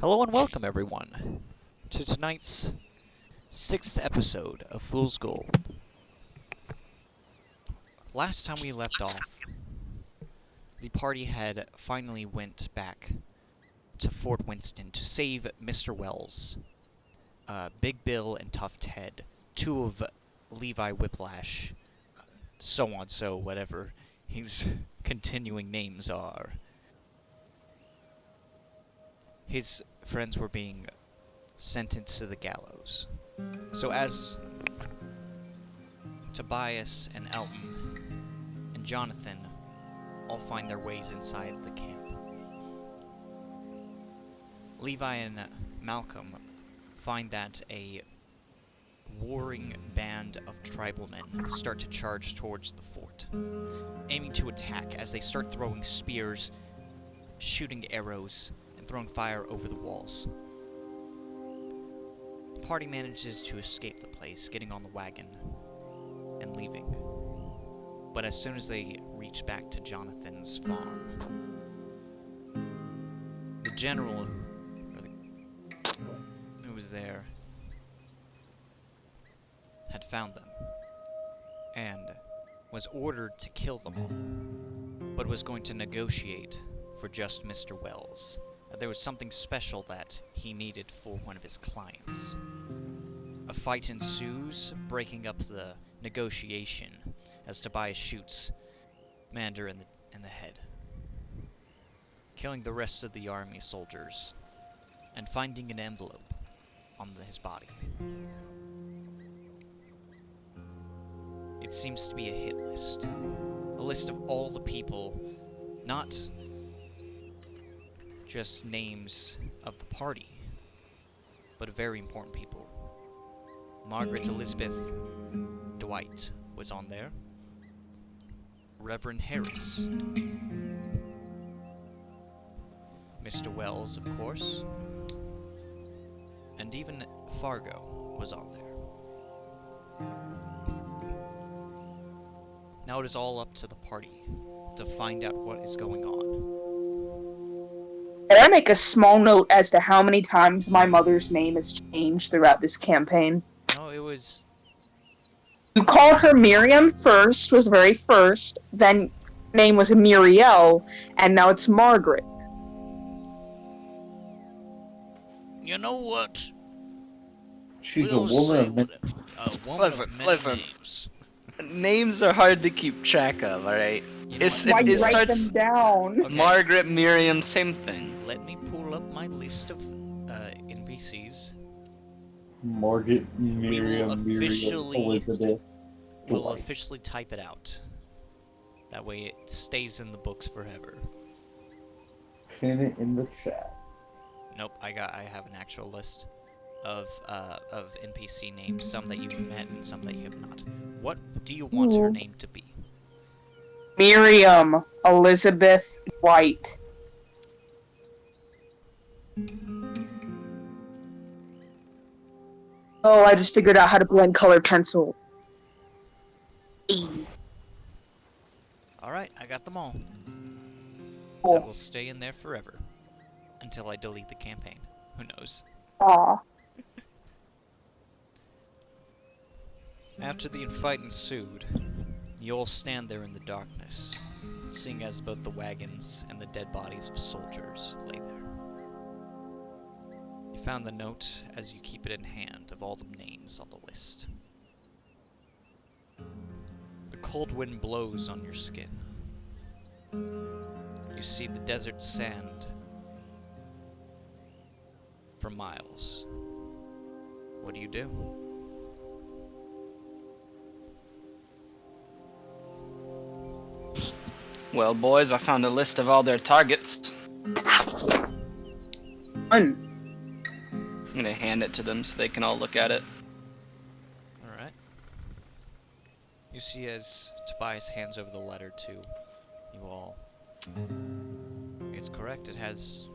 Hello and welcome, everyone, to tonight's sixth episode of Fool's Gold. Last time we left off, the party had finally went back to Fort Winston to save Mr. Wells, Big Bill, and Tough Ted, two of Levi Whiplash, so on so whatever his continuing names are. His friends were being sentenced to the gallows. So as Tobias and Elton and Jonathan all find their ways inside the camp, Levi and Malcolm find that a warring band of tribal men start to charge towards the fort, aiming to attack as they start throwing spears, shooting arrows, and throwing fire over the walls. The party manages to escape the place, getting on the wagon and leaving. But as soon as they reach back to Jonathan's farm, the general who was there had found them and was ordered to kill them all, but was going to negotiate for just Mr. Wells. There was something special that he needed for one of his clients. A fight ensues, breaking up the negotiation as Tobias shoots Mander in the head, killing the rest of the army soldiers and finding an envelope on his body. It seems to be a hit list. A list of all the people, not just names of the party, but very important people. Margaret Elizabeth Dwight was on there. Reverend Harris. Mr. Wells, of course. And even Fargo was on there. Now it is all up to the party to find out what is going on. Can I make a small note as to how many times my mother's name has changed throughout this campaign? No, it was... You called her Miriam first, was the very first, then name was Muriel, and now it's Margaret. You know what? She's a woman. A woman Listen, of many listen. names. Names are hard to keep track of, alright? You know It's- what? Why it you write starts- them down? Okay. Margaret, Miriam, same thing. Let me pull up my list of NPCs. Margaret, We will Miriam, officially- Elizabeth. We'll Dwight. officially type it out. That way it stays in the books forever. Pin it in the chat. Nope, I have an actual list of NPC names, some that you've met and some that you have not. What do you want her Ooh. name to be? Miriam Elizabeth Dwight. Oh, I just figured out how to blend color pencil. Alright, I got them all. Cool. That will stay in there forever. Until I delete the campaign. Who knows? Aw. After the fight ensued, you all stand there in the darkness, seeing as both the wagons and the dead bodies of soldiers lay there. You found the note as you keep it in hand of all the names on the list. The cold wind blows on your skin. You see the desert sand for miles. What do you do? Well, boys, I found a list of all their targets. Fun. I'm gonna hand it to them so they can all look at it. Alright. You see as Tobias hands over the letter to you all. It's correct, it has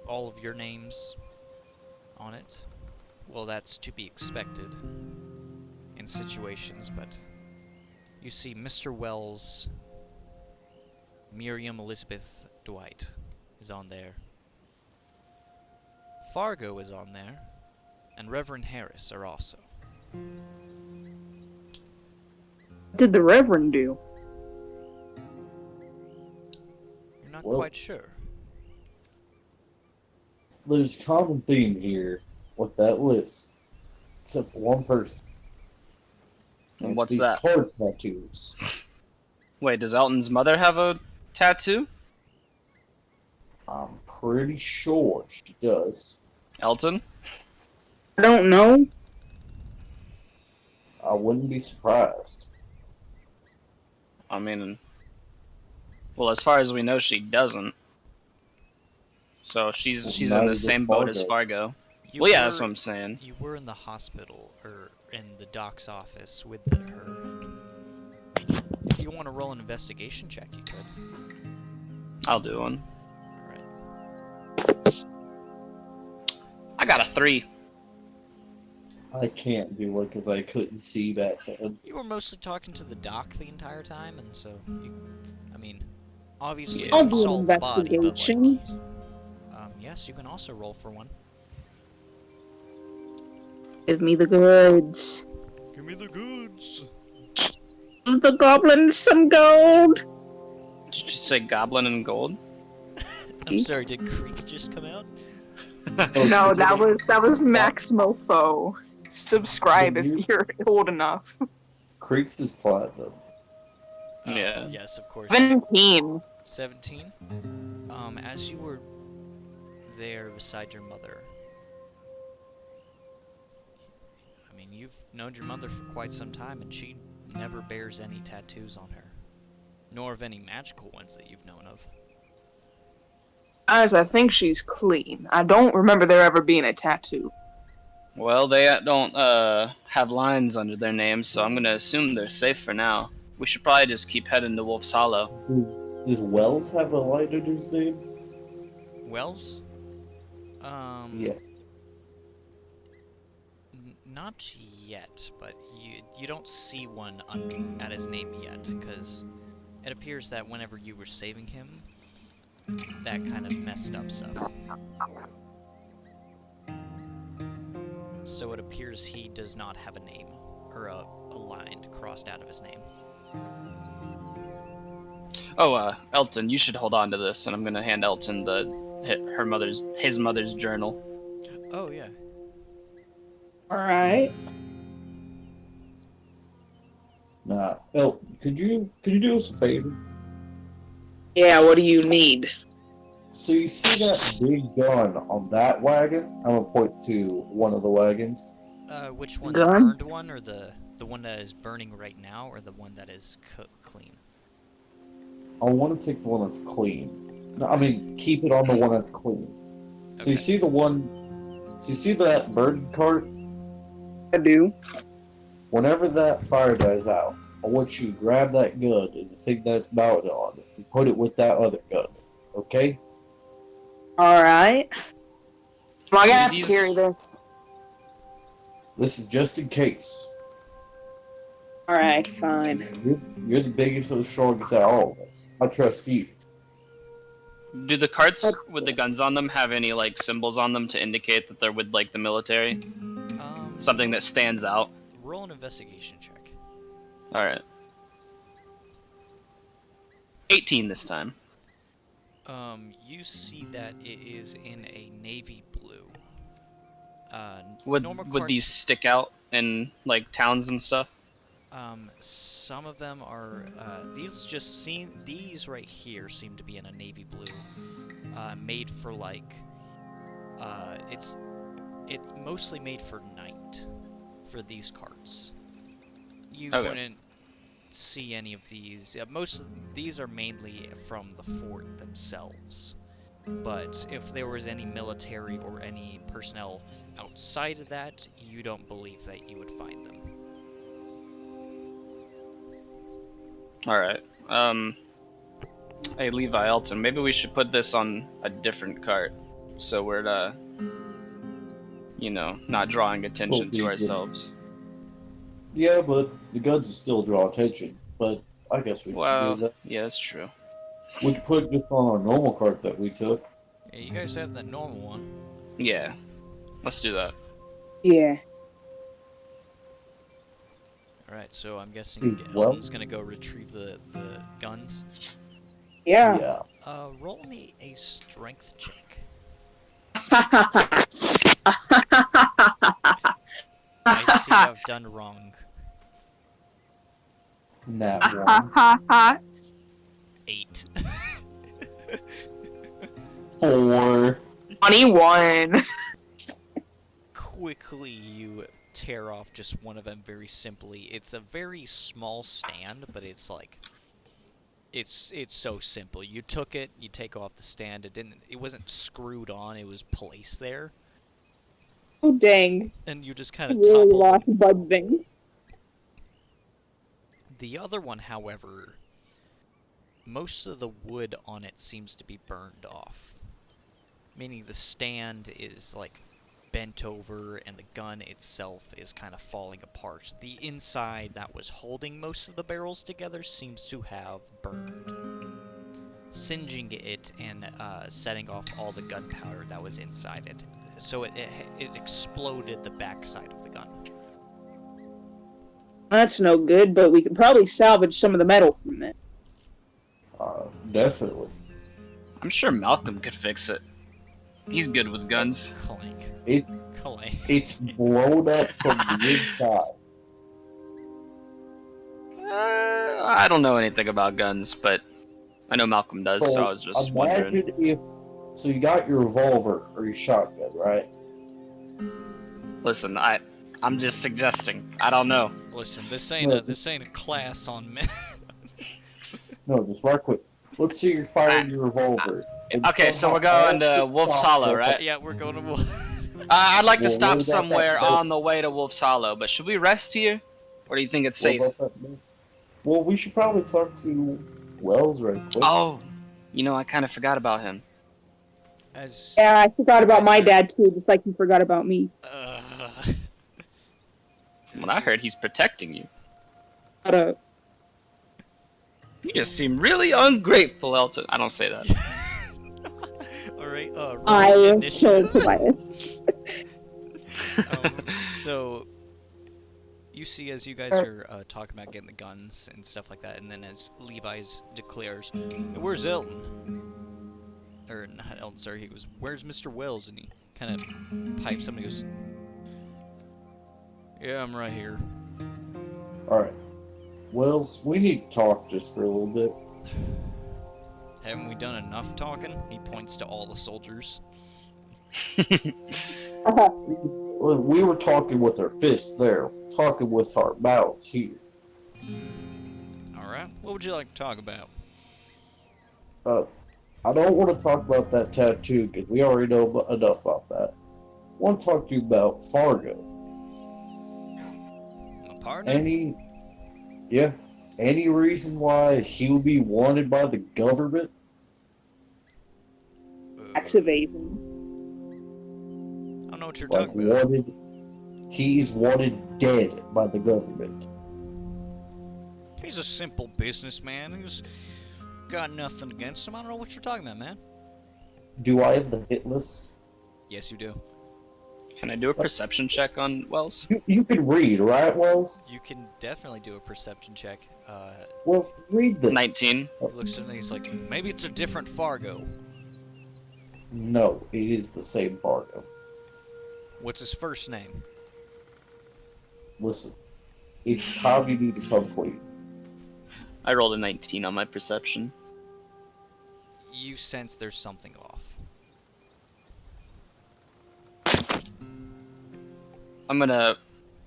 all of your names on it. Well, that's to be expected in situations, but you see Mr. Wells, Miriam Elizabeth Dwight is on there. Fargo is on there, and Reverend Harris are also. What did the Reverend do? You're not Well- quite sure. There's a common theme here with that list, except for one person. And It's what's these that? card tattoos. Wait, does Elton's mother have a tattoo? I'm pretty sure she does. Elton? I don't know. I wouldn't be surprised. I mean, well, as far as we know, she doesn't. So she's in Neither the does same boat as Fargo. Fargo. You Well, yeah, were- that's what I'm saying. You were in the hospital, or in the doc's office with her. If you want to roll an investigation check, you could. I'll do one. Alright. I got a 3. I can't do it because I couldn't see back then. You were mostly talking to the doc the entire time, and so I mean, obviously Yeah. I'll you do an saw the body, but investigation. yes, you can also roll for one. Give me the goods. Give me the goods. Give the goblin some gold. Did you say goblin and gold? I'm sorry, did Creek just come out? No, that was Max Mofo. Subscribe if you're old enough. Creeks is platinum. Yeah. Yes, of course. 17. 17. As you were there beside your mother, I mean, you've known your mother for quite some time, and she never bears any tattoos on her, nor of any magical ones that you've known of. As I think she's clean. I don't remember there ever being a tattoo. Well, they don't have lines under their names, so I'm gonna assume they're safe for now. We should probably just keep heading to Wolf's Hollow. Does Wells have a light under his name? Wells? Yeah. Not yet, but you don't see one at his name yet, because it appears that whenever you were saving him, that kind of messed up stuff. So it appears he does not have a name, or a line crossed out of his name. Oh, Elton, you should hold on to this, and I'm gonna hand Elton his mother's journal. Oh yeah. Alright. Nah. Oh, could you do us a favor? Yeah, what do you need? So you see that big gun on that wagon? I'm gonna point to one of the wagons. Which one? Gun? The burned one, or the one that is burning right now, or the one that is clean? I want to take the one that's clean. No, I mean, keep it on the one that's clean. So Okay. you see the one. So you see that burden cart? I do. Whenever that fire dies out, I want you to grab that gun and the thing that's mounted on it and put it with that other gun. Okay? Alright. Am I gonna have to These- carry this? This is just in case. Alright, fine. You're the biggest and the strongest out of all of us. I trust you. Do the carts with the guns on them have any like symbols on them to indicate that they're with like the military? Something that stands out? Roll an investigation check. Alright. 18 this time. You see that it is in a navy blue. Would normal these stick out in like towns and stuff? Some of them are, these right here seem to be in a navy blue, made for like, it's mostly made for night, for these carts. You Okay. wouldn't see any of these, most of these are mainly from the fort themselves, but if there was any military or any personnel outside of that, you don't believe that you would find them. Alright. Hey Levi Elton, maybe we should put this on a different cart so we're not drawing attention to ourselves. Yeah, but the guns will still draw attention. But I guess we can Well, do that. yeah, that's true. We could put it just on our normal cart that we took. Yeah, you guys have that normal one. Yeah. Let's do that. Yeah. Alright, so I'm guessing Well- Elton's gonna go retrieve the guns. Yeah. Roll me a strength check. I see I've done wrong. Nat 1. 8. 4. 21. Quickly you tear off just one of them very simply. It's a very small stand, but it's like it's so simple. You took it, you take off the stand. It wasn't screwed on, it was placed there. Oh dang. And you just kind I of really topple lost them. Budbing. The other one, however, most of the wood on it seems to be burned off. Meaning the stand is like bent over and the gun itself is kind of falling apart. The inside that was holding most of the barrels together seems to have burned, singeing it and setting off all the gunpowder that was inside it. So it exploded the backside of the gun. That's no good, but we could probably salvage some of the metal from it. Definitely. I'm sure Malcolm could fix it. He's good with guns. Clank. It Clank. it's blown up from the inside. I don't know anything about guns, but I know Malcolm does, so I was just wondering. Imagine so you got your revolver or your shotgun, right? Listen, I'm just suggesting. I don't know. Listen, this ain't a class on men. No, just right quick. Let's see you firing your revolver. And Okay, so we're somehow going to all the Wolf's shots Hollow, go right? Yeah, we're going to. I'd like to Well, stop what about somewhere that? on the way to Wolf's Hollow, but should we rest here? Or do you think it's What safe? about that, man? Well, we should probably talk to Wells right quick. Oh, I kind of forgot about him. As Yeah, I forgot about my Sir. dad too, just like you forgot about me. When I heard he's protecting you. But, You just seem really ungrateful, Elton. I don't say that. Alright, roll I initiative. killed Tobias. So, you see as you guys are talking about getting the guns and stuff like that, and then as Levi's declares, "Hey, where's Elton?" Or, not Elton, sorry, he goes, "Where's Mr. Wells?" And he kind of pipes up and he goes, "Yeah, I'm right here." Alright. Wells, we need to talk just for a little bit. Haven't we done enough talking? He points to all the soldiers. Well, we were talking with our fists there, talking with our mouths here. Alright, what would you like to talk about? I don't want to talk about that tattoo because we already know enough about that. I want to talk to you about Fargo. My partner? Any reason why he would be wanted by the government? Tax evasion. I don't know what you're Like talking about. he's wanted dead by the government. He's a simple businessman who's got nothing against him. I don't know what you're talking about, man. Do I have the hit list? Yes, you do. Can I do a perception check on Wells? You can read, right, Wells? You can definitely do a perception check. Well, read this. 19. He looks at it and he's like, maybe it's a different Fargo. No, it is the same Fargo. What's his first name? Listen, it's time you need to come clean. I rolled a 19 on my perception. You sense there's something off. I'm gonna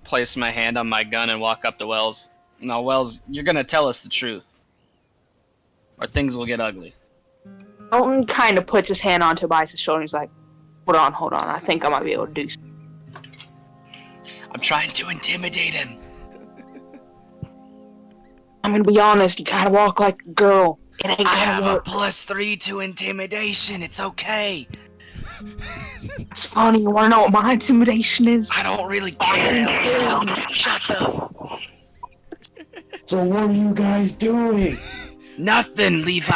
place my hand on my gun and walk up to Wells. Now, Wells, you're gonna tell us the truth. Or things will get ugly. Elton kind of puts his hand on Tobias' shoulder and he's like, hold on, I think I might be able to do something. I'm trying to intimidate him. I'm gonna be honest, you gotta walk like a girl. It ain't I have gonna a work. +3 to intimidation. It's okay. It's funny, you wanna know what my intimidation is? I don't really care. Shut the... So what are you guys doing? Nothing, Levi.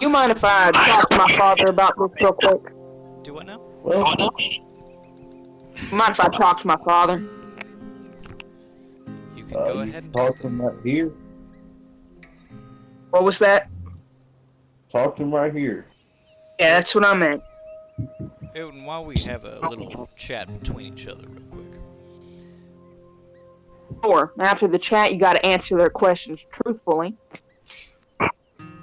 You mind if I talk to my father about this real quick? Do what now? Well, Mind if I talk to my father? You can go you ahead can and talk to him right here. What was that? Talk to him right here. Yeah, that's what I meant. And while we have a little chat between each other real quick. Sure. After the chat, you got to answer their questions truthfully. All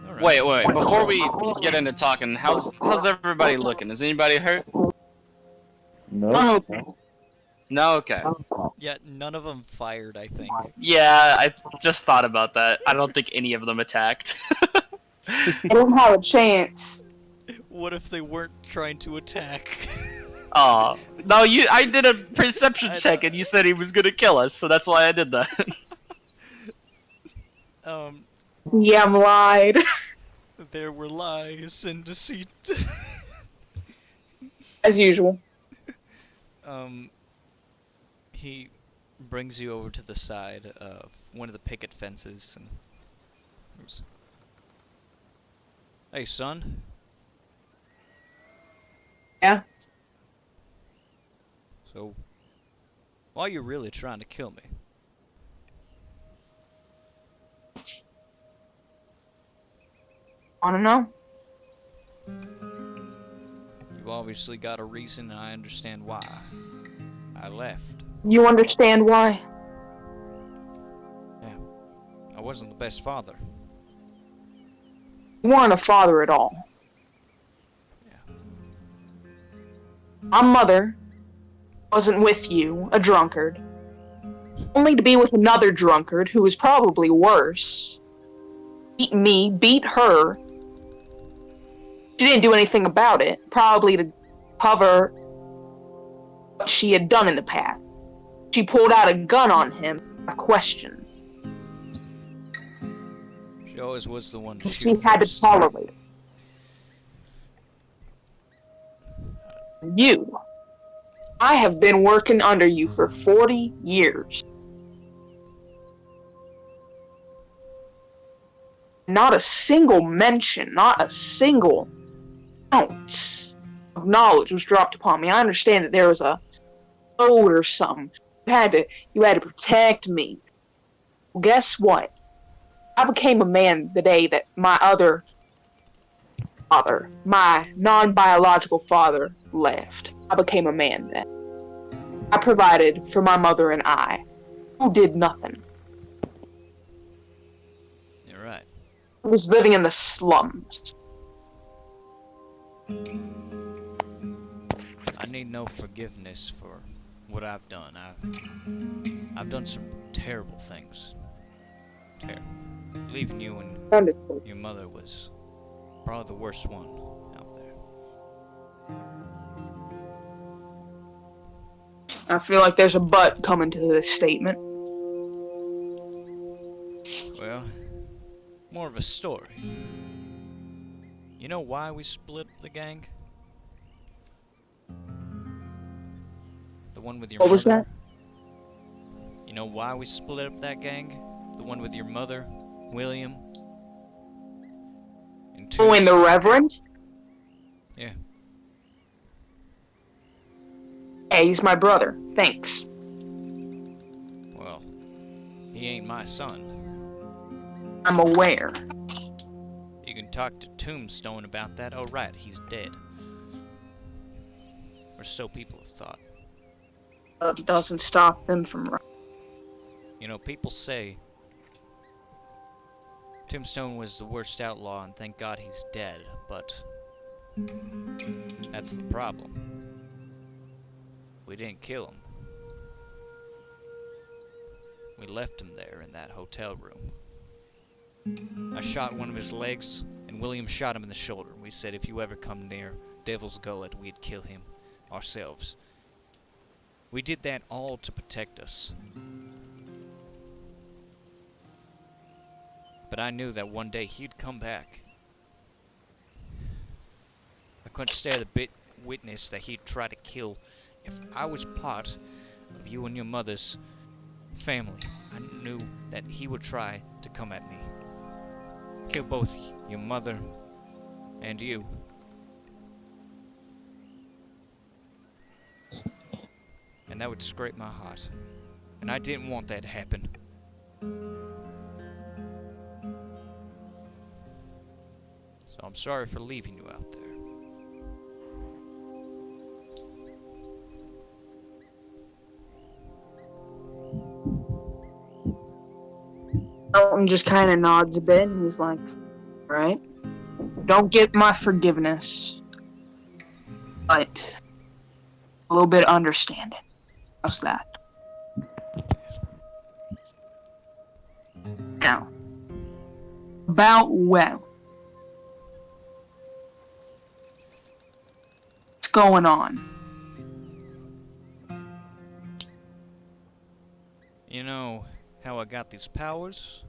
right. Wait. Before we get into talking, how's everybody looking? Is anybody hurt? No. No. Okay. Yeah, none of them fired, I think. Yeah, I just thought about that. I don't think any of them attacked. I don't have a chance. What if they weren't trying to attack? Oh no! I did a perception check, and you said he was gonna kill us, so that's why I did that. Yeah, I'm lied. There were lies and deceit. As usual. He brings you over to the side of one of the picket fences and goes, "Hey, son." Yeah. So, why are you really trying to kill me? Want to know? You've obviously got a reason, and I understand why. I left. You understand why? Yeah. I wasn't the best father. You weren't a father at all. Yeah. My mother wasn't with you, a drunkard. Only to be with another drunkard who was probably worse. Beat me, beat her. She didn't do anything about it, probably to cover what she had done in the past. She pulled out a gun on him. A question. She always was the one to She shoot had to first. tolerate it. You. I have been working under you for 40 years. Not a single mention, not a single ounce of knowledge was dropped upon me. I understand that there was a code or something. You had to protect me. Well, guess what? I became a man the day that my other father, my non-biological father, left. I became a man then. I provided for my mother and I, who did nothing. You're right. I was living in the slums. I need no forgiveness for what I've done. I've done some terrible things. Terrible. Leaving you and Wonderful. your mother was probably the worst one out there. I feel like there's a but coming to this statement. Well, more of a story. You know why we split the gang? The one with your What mother? was that? You know why we split up that gang? The one with your mother, William, and Oh, and the Toots? Reverend? Yeah. Hey, he's my brother. Thanks. Well, he ain't my son. I'm aware. You can talk to Tombstone about that. Oh, right, he's dead. Or so people have thought. It doesn't stop them from... You know, people say Tombstone was the worst outlaw and thank God he's dead, but that's the problem. We didn't kill him. We left him there in that hotel room. I shot one of his legs, and William shot him in the shoulder. We said if you ever come near Devil's Gullet, we'd kill him ourselves. We did that all to protect us. But I knew that one day he'd come back. I couldn't stare the witness that he'd try to kill. If I was part of you and your mother's family, I knew that he would try to come at me. Kill both your mother and you. that would scrape my heart. And I didn't want that to happen. So I'm sorry for leaving you out there. Elton just kind of nods a bit, and he's like, "Alright, don't get my forgiveness, but a little bit of understanding. How's that?" Now, about Well. What's going on? You know how I got these powers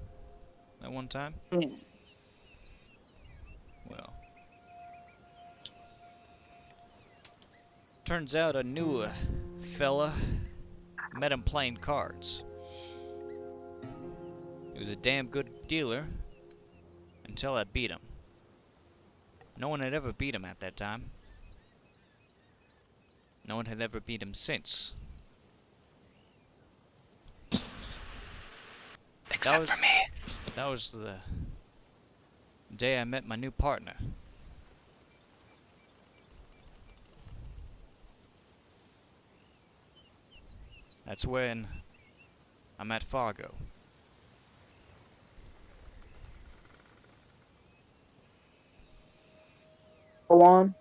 that one time? Mm. Well, turns out I knew a fella, met him playing cards. He was a damn good dealer until I beat him. No one had ever beat him at that time. No one had ever beat him since. Except for me. That was the day I met my new partner. That's when I met Fargo. Go on.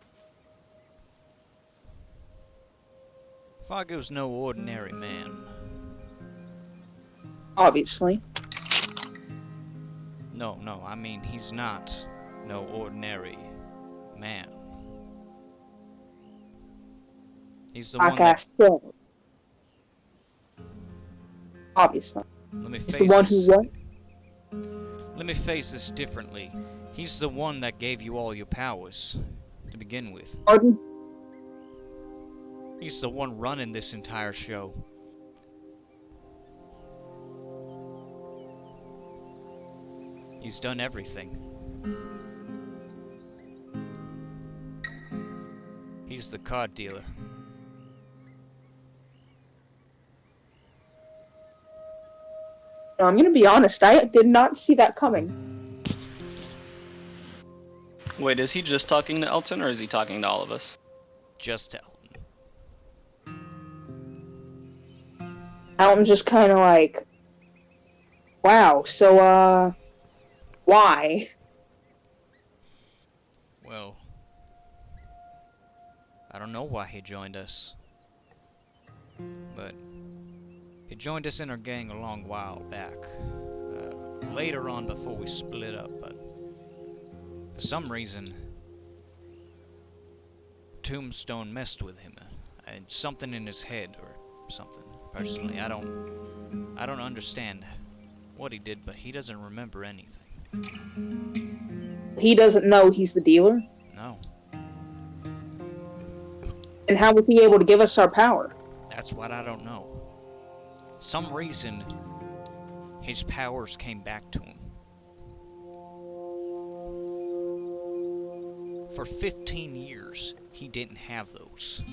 Fargo's no ordinary man. Obviously. No, I mean he's not no ordinary man. He's the one Like I that... said. Obviously. Let me He's face the one this. who what? Let me face this differently. He's the one that gave you all your powers to begin with. Pardon? He's the one running this entire show. He's done everything. He's the card dealer. No, I'm gonna be honest, I did not see that coming. Wait, is he just talking to Elton, or is he talking to all of us? Just to Elton. Elton's just kind of like, wow, so, why? Well, I don't know why he joined us, but he joined us in our gang a long while back, later on before we split up, but for some reason, Tombstone messed with him, and something in his head or something. Personally, I don't understand what he did, but he doesn't remember anything. He doesn't know he's the dealer? No, And how was he able to give us our power? that's what I don't know. Some reason, his powers came back to him. For 15 years, he didn't have those.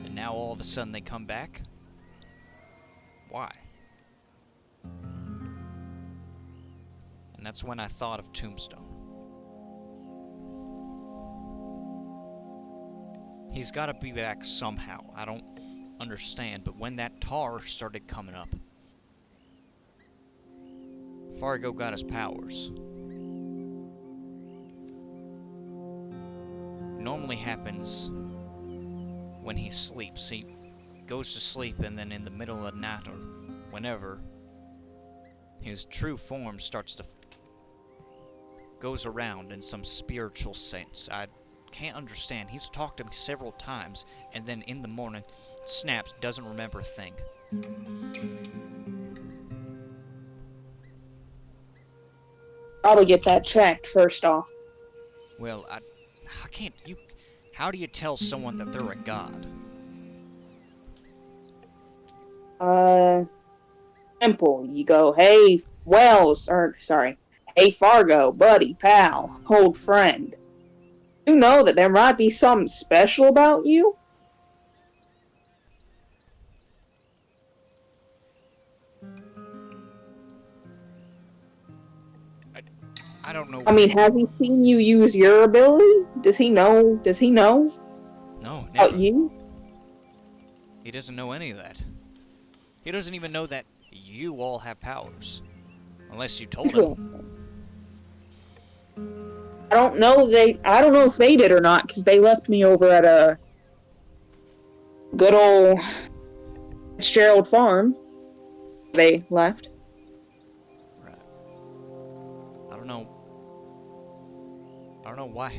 And now all of a sudden they come back? Why? And that's when I thought of Tombstone. He's gotta be back somehow. I don't understand, but when that tar started coming up, Fargo got his powers. Normally happens when he sleeps. He goes to sleep and then in the middle of the night or whenever, his true form starts to goes around in some spiritual sense. I can't understand. He's talked to me several times and then in the morning snaps, doesn't remember a thing. Probably get that checked first off. Well, I can't, how do you tell someone that they're a god? Simple. You go, hey, hey, Fargo, buddy, pal, old friend. You know that there might be something special about you? don't know. I mean, has he seen you use your ability? Does he know? Does he know No, about never. you? He doesn't know any of that. He doesn't even know that you all have powers. Unless you told him. I don't know if they did or not, because they left me over at a good old Fitzgerald farm. They left. Right. I don't know why.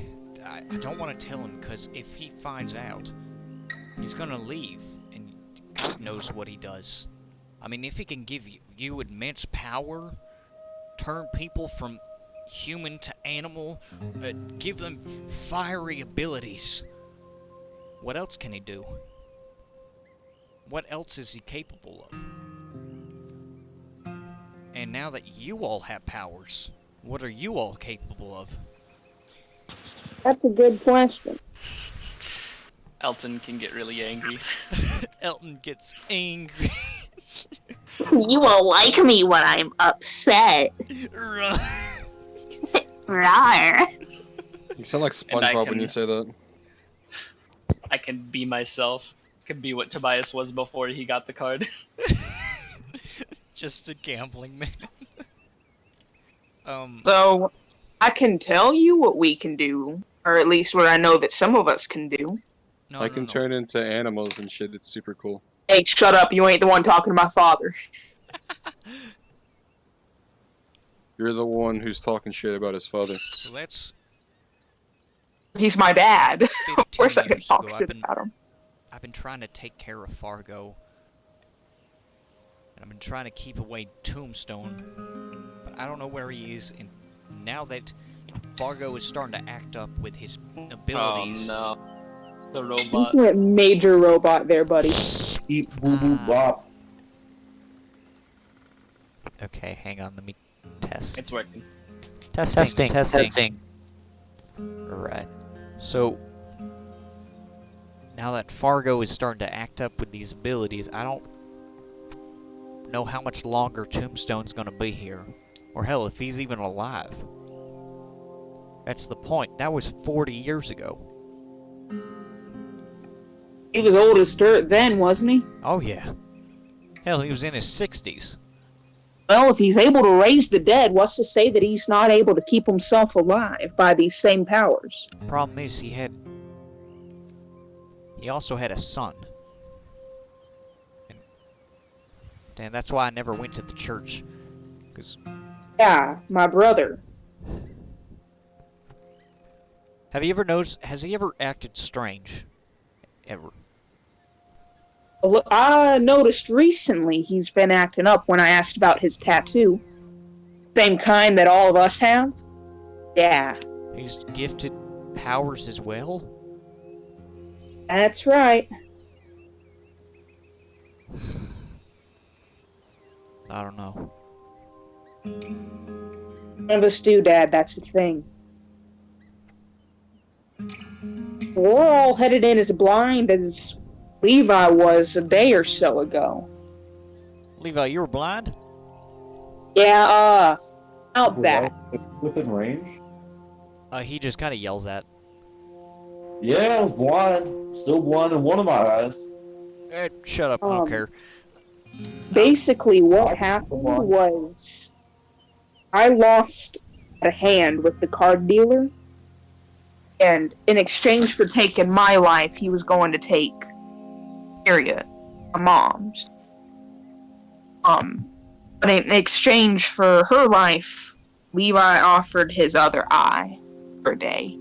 I don't want to tell him, because if he finds out, he's gonna leave, and God knows what he does. I mean, if he can give you immense power, turn people from human to animal, give them fiery abilities, what else can he do? What else is he capable of? And now that you all have powers, what are you all capable of? That's a good question. Elton can get really angry. Elton gets angry. You won't like me when I'm upset. Right. Rawr. You sound like And I SpongeBob can- when you say that. I can be myself. Can be what Tobias was before he got the card. Just a gambling man. So, I can tell you what we can do, or at least what I know that some of us can do. No, I can turn into animals and shit. It's super cool. Hey, shut up! You ain't the one talking to my father. You're the one who's talking shit about his father. Let's. He's my dad. Of course, I can 15 talk years shit ago, about him. I've been trying to take care of Fargo. And I've been trying to keep away Tombstone. But I don't know where he is. And now that Fargo is starting to act up with his abilities. Oh no. The You robot. went major robot there, buddy. Beep, boo, boo, bop. Okay, hang on. Let me test. It's working. Testing. Right. So, now that Fargo is starting to act up with these abilities, I don't know how much longer Tombstone's gonna be here. Or hell, if he's even alive. That's the point. That was 40 years ago. He was old as dirt then, wasn't he? Oh yeah. Hell, he was in his 60s. Well, if he's able to raise the dead, what's to say that he's not able to keep himself alive by these same powers? Problem is, he also had a son. And that's why I never went to the church. Because Yeah, my brother. have you ever noticed? Has he ever acted strange? Ever? I noticed recently he's been acting up when I asked about his tattoo. Same kind that all of us have? Yeah, He's gifted powers as well? that's right. I don't know. None of us do, Dad, that's the thing. We're all headed in as blind as Levi was a day or so ago. Levi, you were blind? Yeah, out that. Within range? He just kind of yells at. Yeah, I was blind. Still blind in one of my eyes. Shut up, I don't Um, care. Basically, what happened was I lost a hand with the card dealer, and in exchange for taking my life, he was going to take Harriet, my mom's. But in exchange for her life, Levi offered his other eye for a day.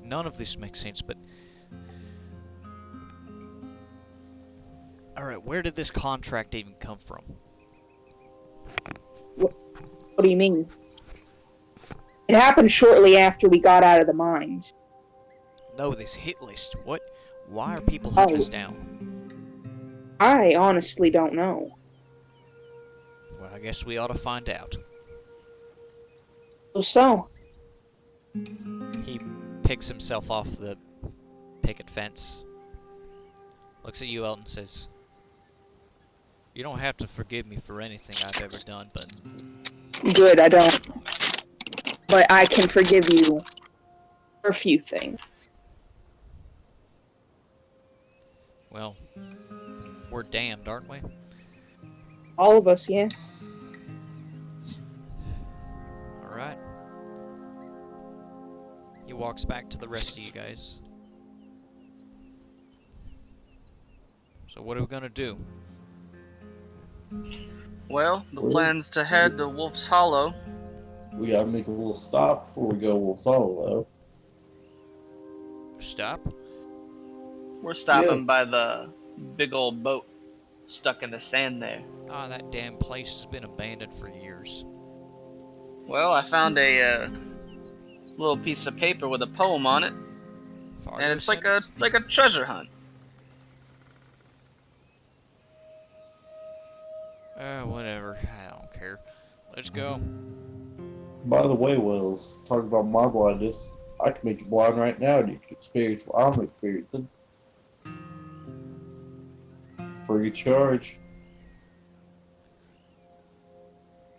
None of this makes sense, but... Alright, where did this contract even come from? What do you mean? It happened shortly after we got out of the mines. No, this hit list. What? Why are people hunting us down? I honestly don't know. Well, I guess we ought to find out. So, He picks himself off the picket fence. Looks at you, Elton, says, You don't have to forgive me for anything I've ever done, but Good, I don't. But I can forgive you for a few things. well, we're damned, aren't we? All of us, yeah. Alright. He walks back to the rest of you guys. So what are we gonna do? Well, the plan's to head to Wolf's Hollow. We gotta make a little stop before we go Wolf's Hollow, Stop? We're stopping Yeah. by the big old boat stuck in the sand there. Ah, that damn place has been abandoned for years. Well, I found a little piece of paper with a poem on it, Fargo and it's like sent a treasure hunt. Whatever. I don't care. Let's go. though. By the way, Wills, talking about my blindness, I can make you blind right now and you can experience what I'm experiencing. Free charge.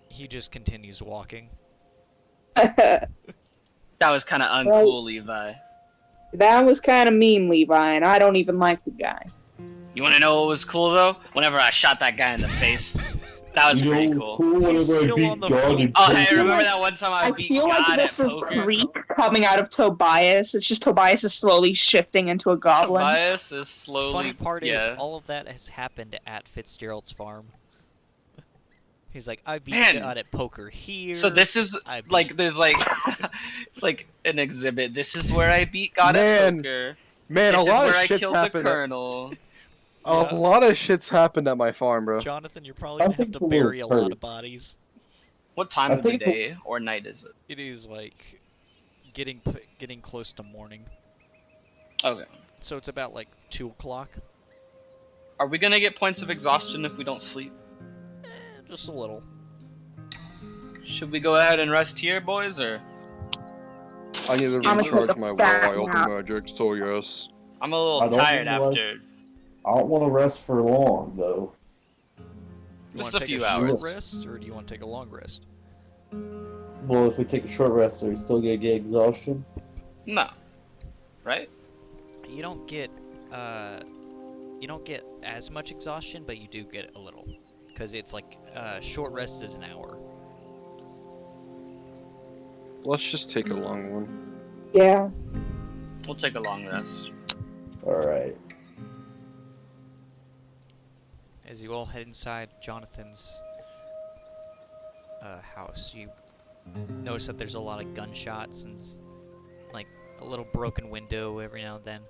He just continues walking. That That was kind of uncool, Levi. was kind of mean, Levi, and I don't even like the guy. You want to know what was cool though? Whenever I shot that guy in the face, that was pretty cool. He's still on the phone. Oh, hey, remember that one time I I beat feel God like at this is poker? Greek coming out of Tobias. It's just Tobias is slowly shifting into a goblin. Tobias is slowly. Funny part yeah. is, all of that has happened at Fitzgerald's farm. He's like, I beat Man. God at poker here. So this is I beat- like, there's like, it's like an exhibit. This is where I beat God Man, at poker. Man, This a is lot where of I shit's killed the happened. colonel. Yeah. A lot of shit's happened at my farm, bro. Jonathan, you're probably I gonna have think to the little bury a lot of hurts. bodies. What time I of the think it's a- day or night is it? It is like getting close to morning. Okay. So it's about like 2 o'clock. Are we gonna get points of exhaustion if we don't sleep? Just a little. Should we go ahead and rest here, boys, or? I need to I'm gonna recharge take a my fat wild nap. magic, so yes. I'm a I little don't tired know why- after. I don't want to rest for long, though. You Just wanna a take few short hours. rest, or do you want to take a long rest? Well, if we take a short rest, are we still gonna get exhaustion? No. Right? You don't get as much exhaustion, but you do get a little, because it's like short rest is an hour. Let's just take a long one. Yeah. We'll take a long rest. Alright. As you all head inside Jonathan's house, you notice that there's a lot of gunshots and like a little broken window every now and then.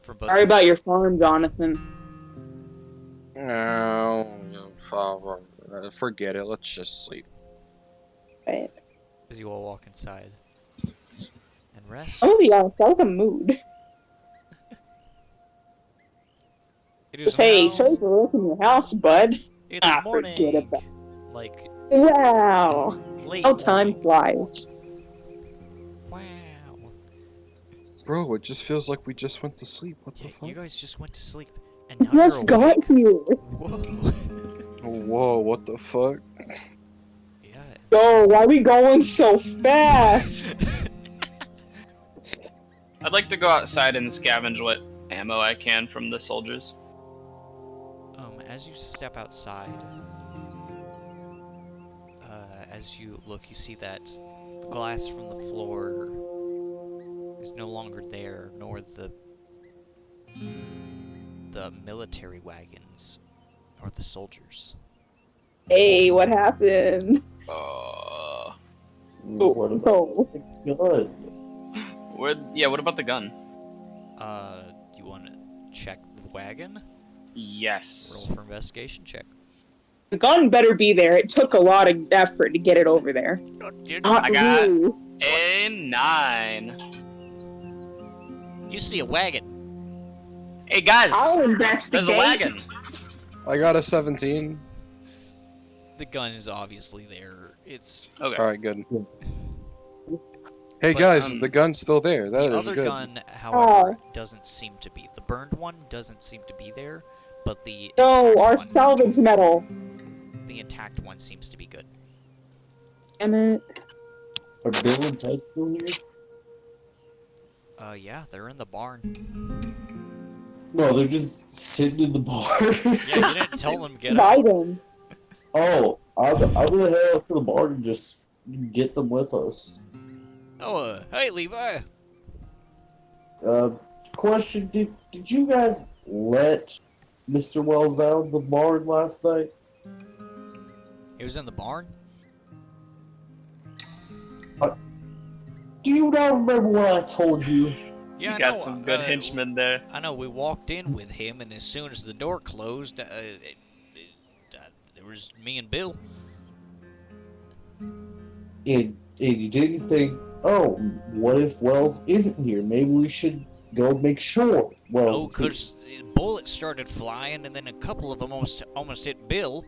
For both. Sorry about your farm, Jonathan. Oh, forget it. Let's just sleep. Right. As you all walk inside and rest. I'm gonna be honest, I was in a mood. It is Hey, now- sorry for working your house, bud. It's forget morning. about- Like Wow. late How time morning. flies. Wow. Bro, it just feels like we just went to sleep. What the Yeah, fuck? you guys just went to sleep, and We now just you're awake. got here. Whoa. Whoa, what the fuck? Yeah. Yo, why we going so fast? I'd like to go outside and scavenge what ammo I can from the soldiers. As you step outside, as you look, you see that the glass from the floor is no longer there, nor the military wagons, nor the soldiers. Hey, what happened? Uh, What about the gun? what about the gun? You want to check the wagon? Yes. Roll for investigation check. The gun better be there. It took a lot of effort to get it over there. Not I got- you. A 9. You see a wagon. Hey guys, I'll investigate. there's a wagon. I got a 17. The gun is obviously there. It's Okay. Alright, good. Hey But, guys, the gun's still there. That the is other good. gun, however, doesn't seem to be. The burned one doesn't seem to be there, but but the No, intact our one, salvage metal. the intact one seems to be good. Damn it. Are Bill and Ted still here? Yeah, they're in the barn. No, they're just sitting in the bar. Yeah, you didn't tell them to get out. Biden. Oh, I'm gonna head out to the bar and just get them with us. Oh, hey, Levi. Question: Did you guys let Mr. Wells out of the barn last night? He was in the barn? Do you not remember what I told you? Yeah, You I got know, some good henchmen there. I know, we walked in with him, and as soon as the door closed, there was me and Bill. And you didn't think, oh, what if Wells isn't here? Maybe we should go make sure No, Wells is here. because bullets started flying, and then a couple of them almost hit Bill.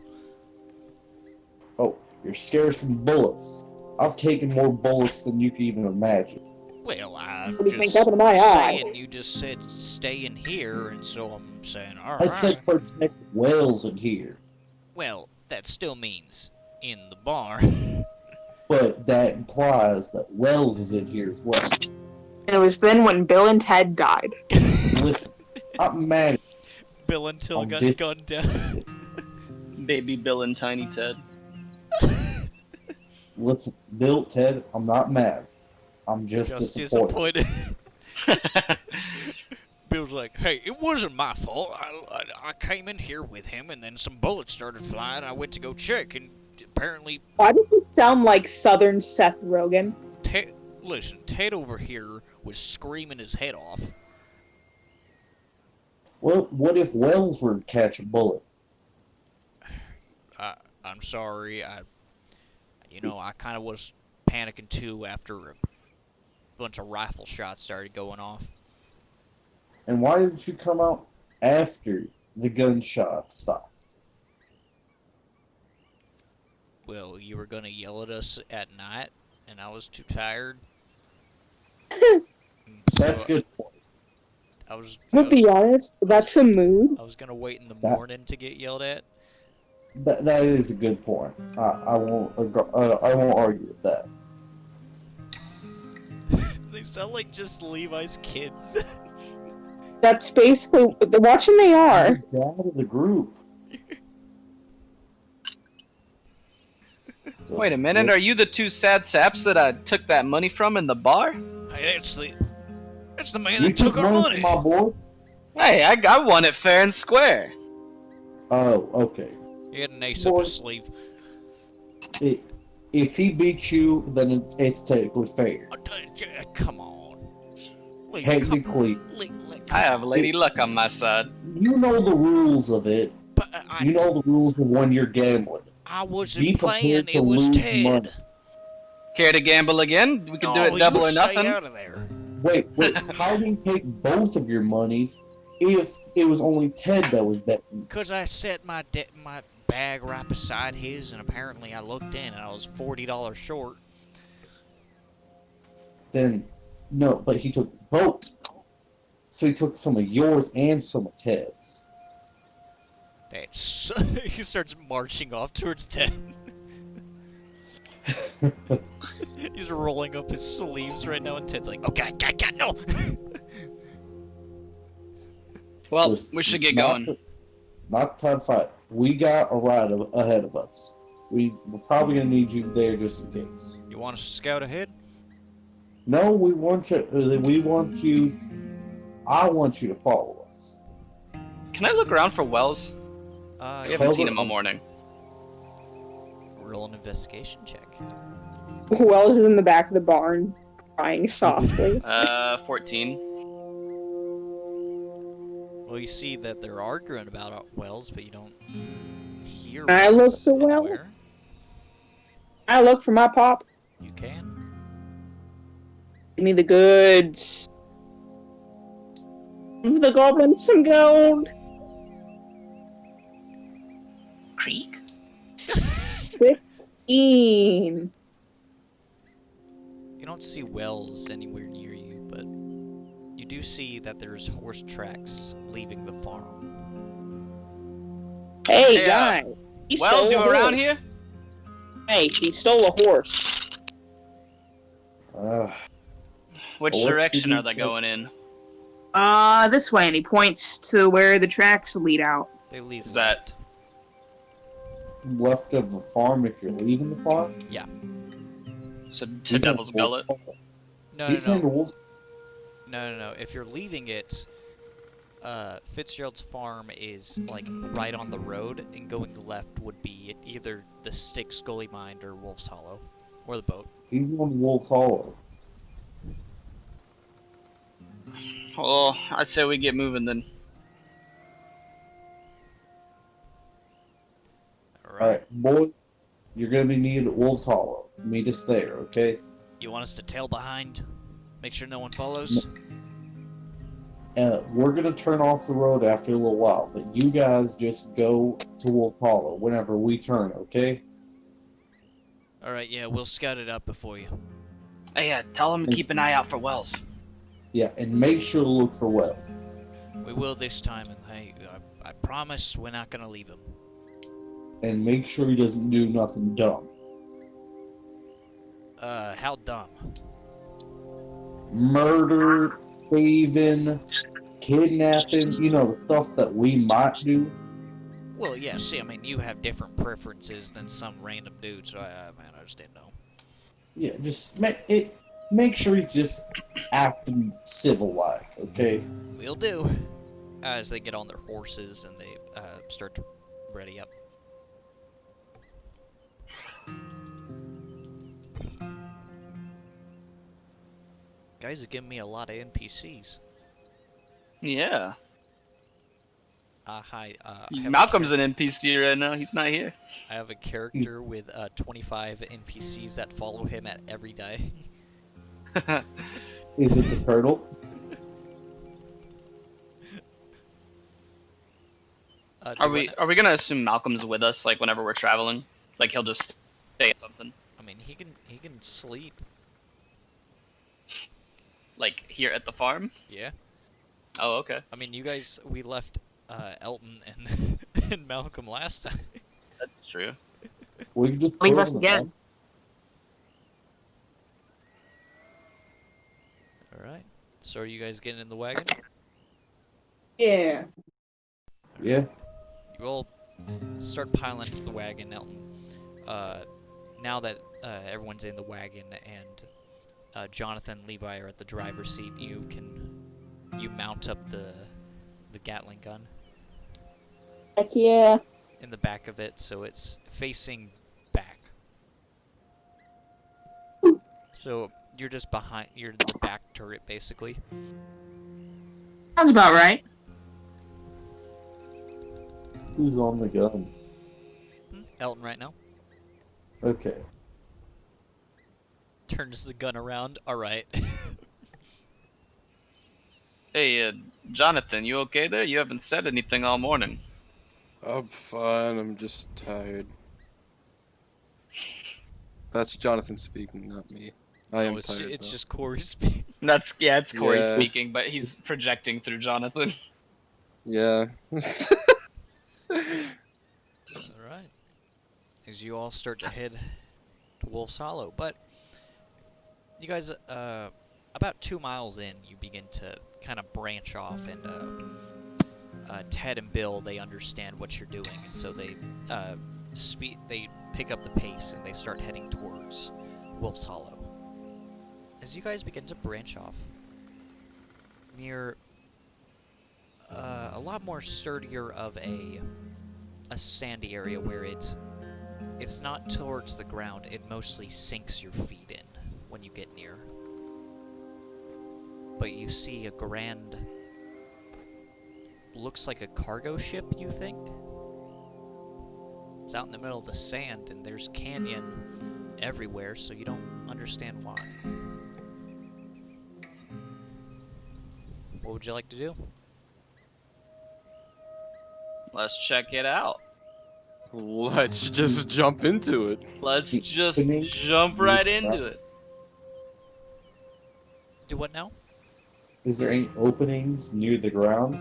Oh, you're scared of some bullets. I've taken more bullets than you can even imagine. Well, I'm What do you think just happened to my eye? saying, you just said stay in here, and so I'm saying, I alright. said protect Wells in here, Well, that still means in the barn. but that implies that Wells is in here as well. It was then when Bill and Ted died. Listen, I'm mad. Bill until I'm got di- gunned down. Baby Bill and Tiny Ted. Listen, Bill, Ted, I'm not mad. I'm just disappointed. Bill's like, hey, it wasn't my fault. I came in here with him, and then some bullets started flying. I went to go check, and apparently, Why does he sound like Southern Seth Rogen? listen, Ted over here was screaming his head off. Well, what if Wells were to catch a bullet? I'm sorry. I kind of was panicking too after a bunch of rifle shots started going off. And why didn't you come out after the gunshots stopped? Well, you were gonna yell at us at night, and I was too tired. That's So good. I was. I'm gonna be honest, that's a mood. I was gonna wait in the morning to get yelled at. That is a good point. I won't argue with that. They sound like just Levi's kids. That's basically watching they are. You're out of the group. Wait a minute, are you the two sad saps that I took that money from in the bar? Hey, that's the man You that took our money money. from my boy? Hey, I won it fair and square. Oh, okay. He had an ace up his sleeve. If he beats you, then it's technically fair. Come on. Technically, I have Lady Luck on my side. you know the rules of it. But You know the rules of when you're gambling. I Be wasn't prepared playing. to It was lose Ted. money. Care to gamble again? We can do Oh, it double you or nothing. Stay out of there. Wait, how do you take both of your monies if it was only Ted that was betting? Cause I set my bag right beside his, and apparently I looked in and I was $40 short. Then, no, but he took both. So he took some of yours and some of Ted's. That's he starts marching off towards Ted. He's rolling up his sleeves right now, and Ted's like, "Okay, no." Well, Listen, we should get going. Not time to fight. We got a ride ahead of us. We're probably gonna need you there just in case. You want us to scout ahead? No, we want you. I want you to follow us. Can I look around for Wells? We haven't seen him all morning. Roll an investigation check. Wells is in the back of the barn, crying softly. 14. Well, you see that they're arguing about Wells, but you don't hear. I look Wells for Wells. anywhere. I look for my pop. You can. Give me the goods. Give the goblins some gold. Creek? 16. You don't see Wells anywhere near you, but you do see that there's horse tracks leaving the farm. Hey, Hey, guy. He Wells, you stole a around horse. here? Hey, she stole a horse. Which Well, what direction you are they do- going in? This way, and he points to where the tracks lead out. They leave Is that- left of the farm if you're leaving the farm? So to He's in Devil's Wolf Gullet? Hollow. No, He's no, in no. Wolf. No. If you're leaving it, Fitzgerald's farm is like right on the road, and going left would be either the Styx Gully Mine or Wolf's Hollow, or the boat. He's on Wolf's Hollow. Well, I say we get moving then. Alright, boy, you're gonna be needed at Wolf's Hollow. Meet us there, okay? You want us to tail behind? Make sure no one follows? We're gonna turn off the road after a little while, but you guys just go to Wolf Hollow whenever we turn, okay? Alright, yeah, we'll scout it out before you. Hey, yeah, tell him to keep an eye out for Wells. Yeah, and make sure to look for Wells. We will this time, and hey, I promise we're not gonna leave him. And make sure he doesn't do nothing dumb. How dumb? Murder, thieving, kidnapping, you know, the stuff that we might do. Well, yeah, see, I mean, you have different preferences than some random dude, so I just didn't know. Yeah, just make sure he's just acting civil-like, okay? We'll do. As they get on their horses and they start to ready up. Guys are giving me a lot of NPCs. Yeah. Hi. I have a Malcolm's an NPC right now. He's not here. I have a character with 25 NPCs that follow him at every day. Is it the turtle? Are we gonna assume Malcolm's with us, like whenever we're traveling? Like he'll just say something, I mean, he can sleep. like here at the farm? Yeah. Oh, okay. I mean, you guys, we left Elton and and Malcolm last time. That's true. We can just Leave put us him in the again. All right. So are you guys getting in the wagon? Yeah. back. Yeah. You all start piling into the wagon, Elton. Now that everyone's in the wagon and Jonathan and Levi are at the driver's seat, you mount up the Gatling gun Heck yeah. in the back of it, so it's facing back. So you're just behind. You're in the back turret, basically. Sounds about right. Who's on the gun? Elton right now Okay. turns the gun around. All right. Hey, Jonathan, you okay there? You haven't said anything all morning. I'm fine. I'm just tired. That's Jonathan speaking, not me. I am No, it's tired. though. just Corey speaking. It's Corey Yeah. speaking, but he's projecting through Jonathan. Yeah. Alright. As you all start to head to Wolf's Hollow. But you guys, about 2 miles in, you begin to kind of branch off, and Ted and Bill, they understand what you're doing, and so they pick up the pace and they start heading towards Wolf's Hollow. As you guys begin to branch off, near a lot more sturdier of a sandy area where it's not towards the ground, it mostly sinks your feet in when you get near. But you see a grand, looks like a cargo ship, you think? It's out in the middle of the sand and there's canyon everywhere, so you don't understand why. What would you like to do? Let's check it out. Let's just jump into it. Let's The just opening jump right into it. Do what now? Is there any openings near the ground?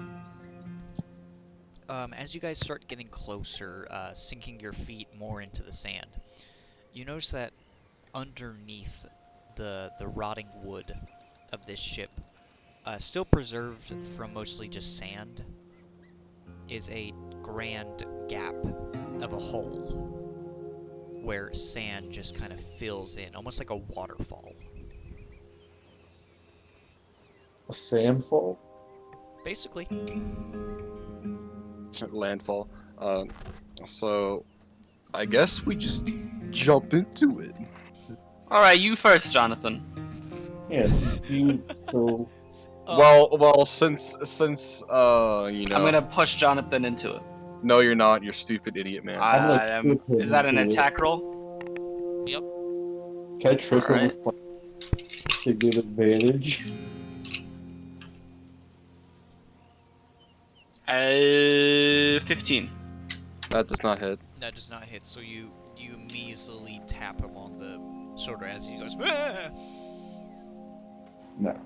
as you guys start getting closer, sinking your feet more into the sand, you notice that underneath the rotting wood of this ship, still preserved from mostly just sand, is a grand gap of a hole where sand just kind of fills in, almost like a waterfall. A sandfall? Basically. Landfall. So I guess we just jump into it. Alright, you first, Jonathan. Yeah, you so Well, since you know. I'm gonna push Jonathan into it. No, you're not. You're stupid idiot, man. I'm gonna trip him Is that an into it. attack roll? Can I trip him Alright. with to give advantage? 15. That does not hit. That does not hit, so you measly tap him on the shoulder as he goes, "Ah!" No.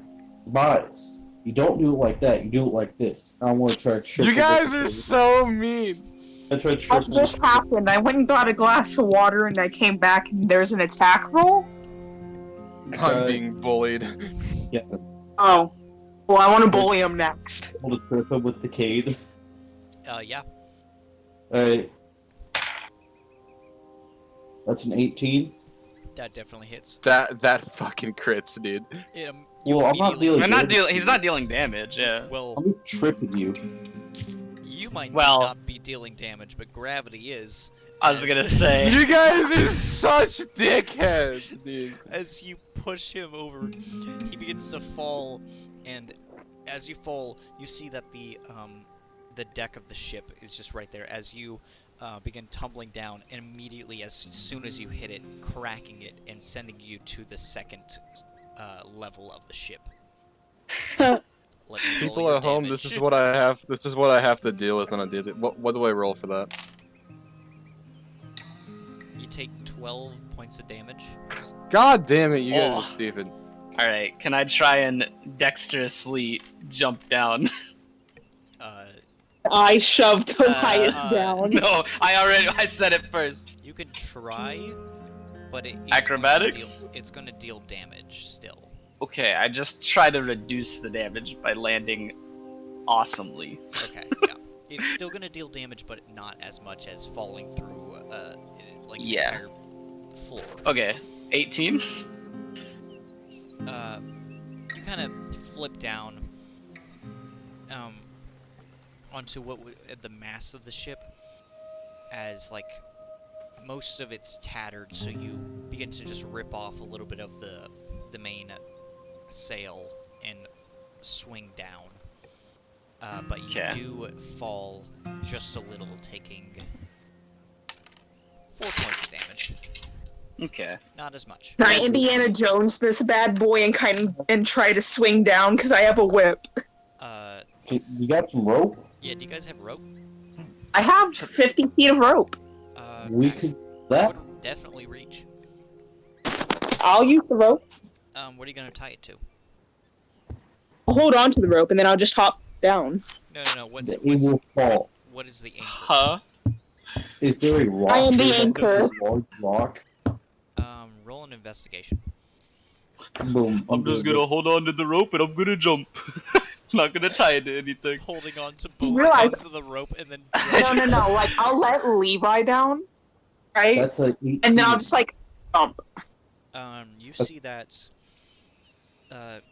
Bias. You don't do it like that, you do it like this. I want to try to trip You him guys with are the- so mean. I tried to trip What him just happened? I went and got a glass of water and I came back and there's an attack roll? I'm being bullied. Yeah, Oh. Well, I want to bully him next. I want to trip him with the cane. Yeah. Alright. That's an 18. That definitely hits. That fucking crits, dude. Well, I'm not dealing I'm not damage. dealing. He's not dealing damage. Yeah. Well, I'm tripping you. you might Well- not be dealing damage, but gravity is. I was gonna say. You guys are such dickheads, dude. As you push him over, he begins to fall, and as you fall, you see that the deck of the ship is just right there. As you begin tumbling down, and immediately, as soon as you hit it, cracking it and sending you to the second level of the ship. Let me roll People your at home, damage. this is what I have. This is what I have to deal with when I did it. What do I roll for that? You take 12 points of damage. God damn it, you guys Oh. are stupid. All right. Can I try and dexterously jump down? I shoved Elias uh, down. No, I said it first. You can try, but Acrobatics? It's going to deal damage still. Okay, I just try to reduce the damage by landing awesomely. Okay, yeah. It's still going to deal damage, but not as much as falling through, like, the Yeah. entire floor. Okay, 18. You kind of flip down, onto the mass of the ship, as, like, most of it's tattered, so you begin to just rip off a little bit of the main sail and swing down. But you Okay. do fall just a little, taking 4 points of damage. Okay. Not as much. Can I Indiana Jones this bad boy and try to swing down because I have a whip. You got some rope? Yeah, do you guys have rope? I have 50 feet of rope. We Okay. could that. Would definitely reach. I'll use the rope. What are you gonna tie it to? I'll hold on to the rope and then I'll just hop down. No. What's He will fall. what is the anchor? Huh? Is there a rock? I am the here that anchor. has a large rock? Roll an investigation. Boom. I'm just gonna hold on to the rope and I'm gonna jump. Not gonna tie it to anything. Holding on to both Realize- ends of the rope and then. No. Like, I'll let Levi down, right? That's a 18. And then I'll just, like, jump. You see that.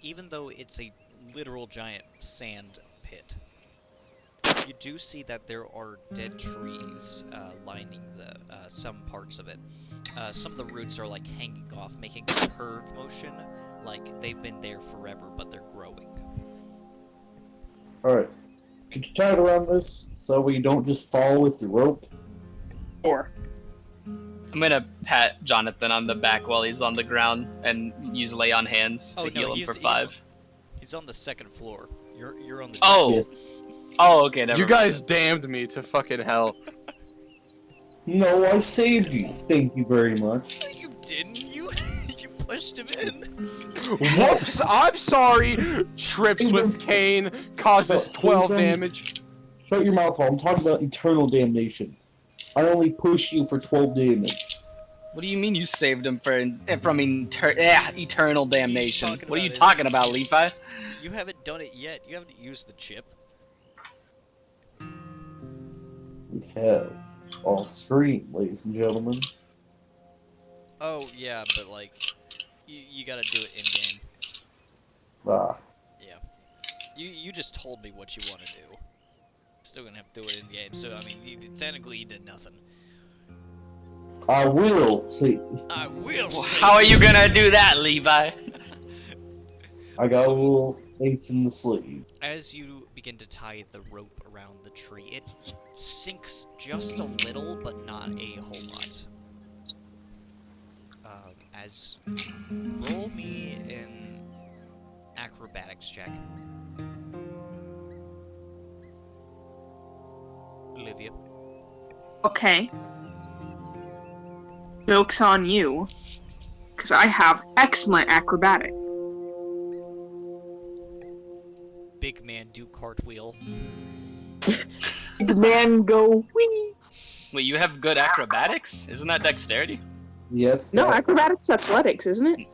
Even though it's a literal giant sand pit, you do see that there are dead trees lining the some parts of it. Some of the roots are like hanging off, making a curve motion, like they've been there forever, but they're growing. Alright. Could you tie it around this so we don't just fall with the rope? Or I'm gonna pat Jonathan on the back while he's on the ground and use lay on hands to Oh, no, heal him he's- for 5. He's on the second floor. You're on the. Oh. Oh, okay. Never You mind guys then. damned me to fucking hell. No, I saved you. Thank you very much. You didn't. You you pushed him in. Whoops! I'm sorry. Trips with cane causes 12 damage. Shut your mouth hole. I'm talking about eternal damnation. I only push you for 12 damage. What do you mean you saved him from eternal damnation? talking What are you about talking about, Levi? You haven't done it yet. You haven't used the chip. We have off screen, ladies and gentlemen. Oh, yeah, but, like, you gotta do it in-game. Ah. Yeah. You just told me what you want to do. Still gonna have to do it in-game, so, I mean, technically you did nothing. I will see. I will say How are you gonna do that, Levi? I got a little ace in the sleeve. As you begin to tie the rope around the tree, it sinks just a little, but not a whole lot. Roll me an acrobatics check. Olivia. Okay. Joke's on you. Because I have excellent acrobatic. Big man do cartwheel. Big man go wee. Wait, you have good acrobatics? Isn't that dexterity? Yes. No, that's- acrobatics athletics, isn't it?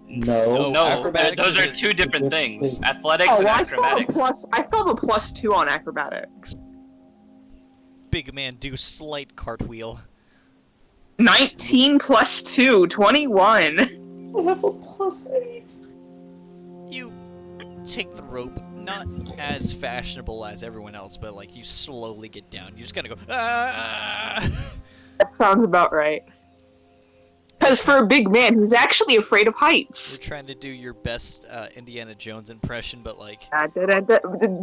No. No, acrobatics those are is- two different things. Athletics Oh, and well, I still have a acrobatics. +2 on acrobatics. Big man do slight cartwheel. 19 + 2, 21. I have a +8. You take the rope, not as fashionable as everyone else, but like you slowly get down. You just gotta go, ah! That sounds about right. Because for a big man, he's actually afraid of You're heights. trying to do your best Indiana Jones impression, but like,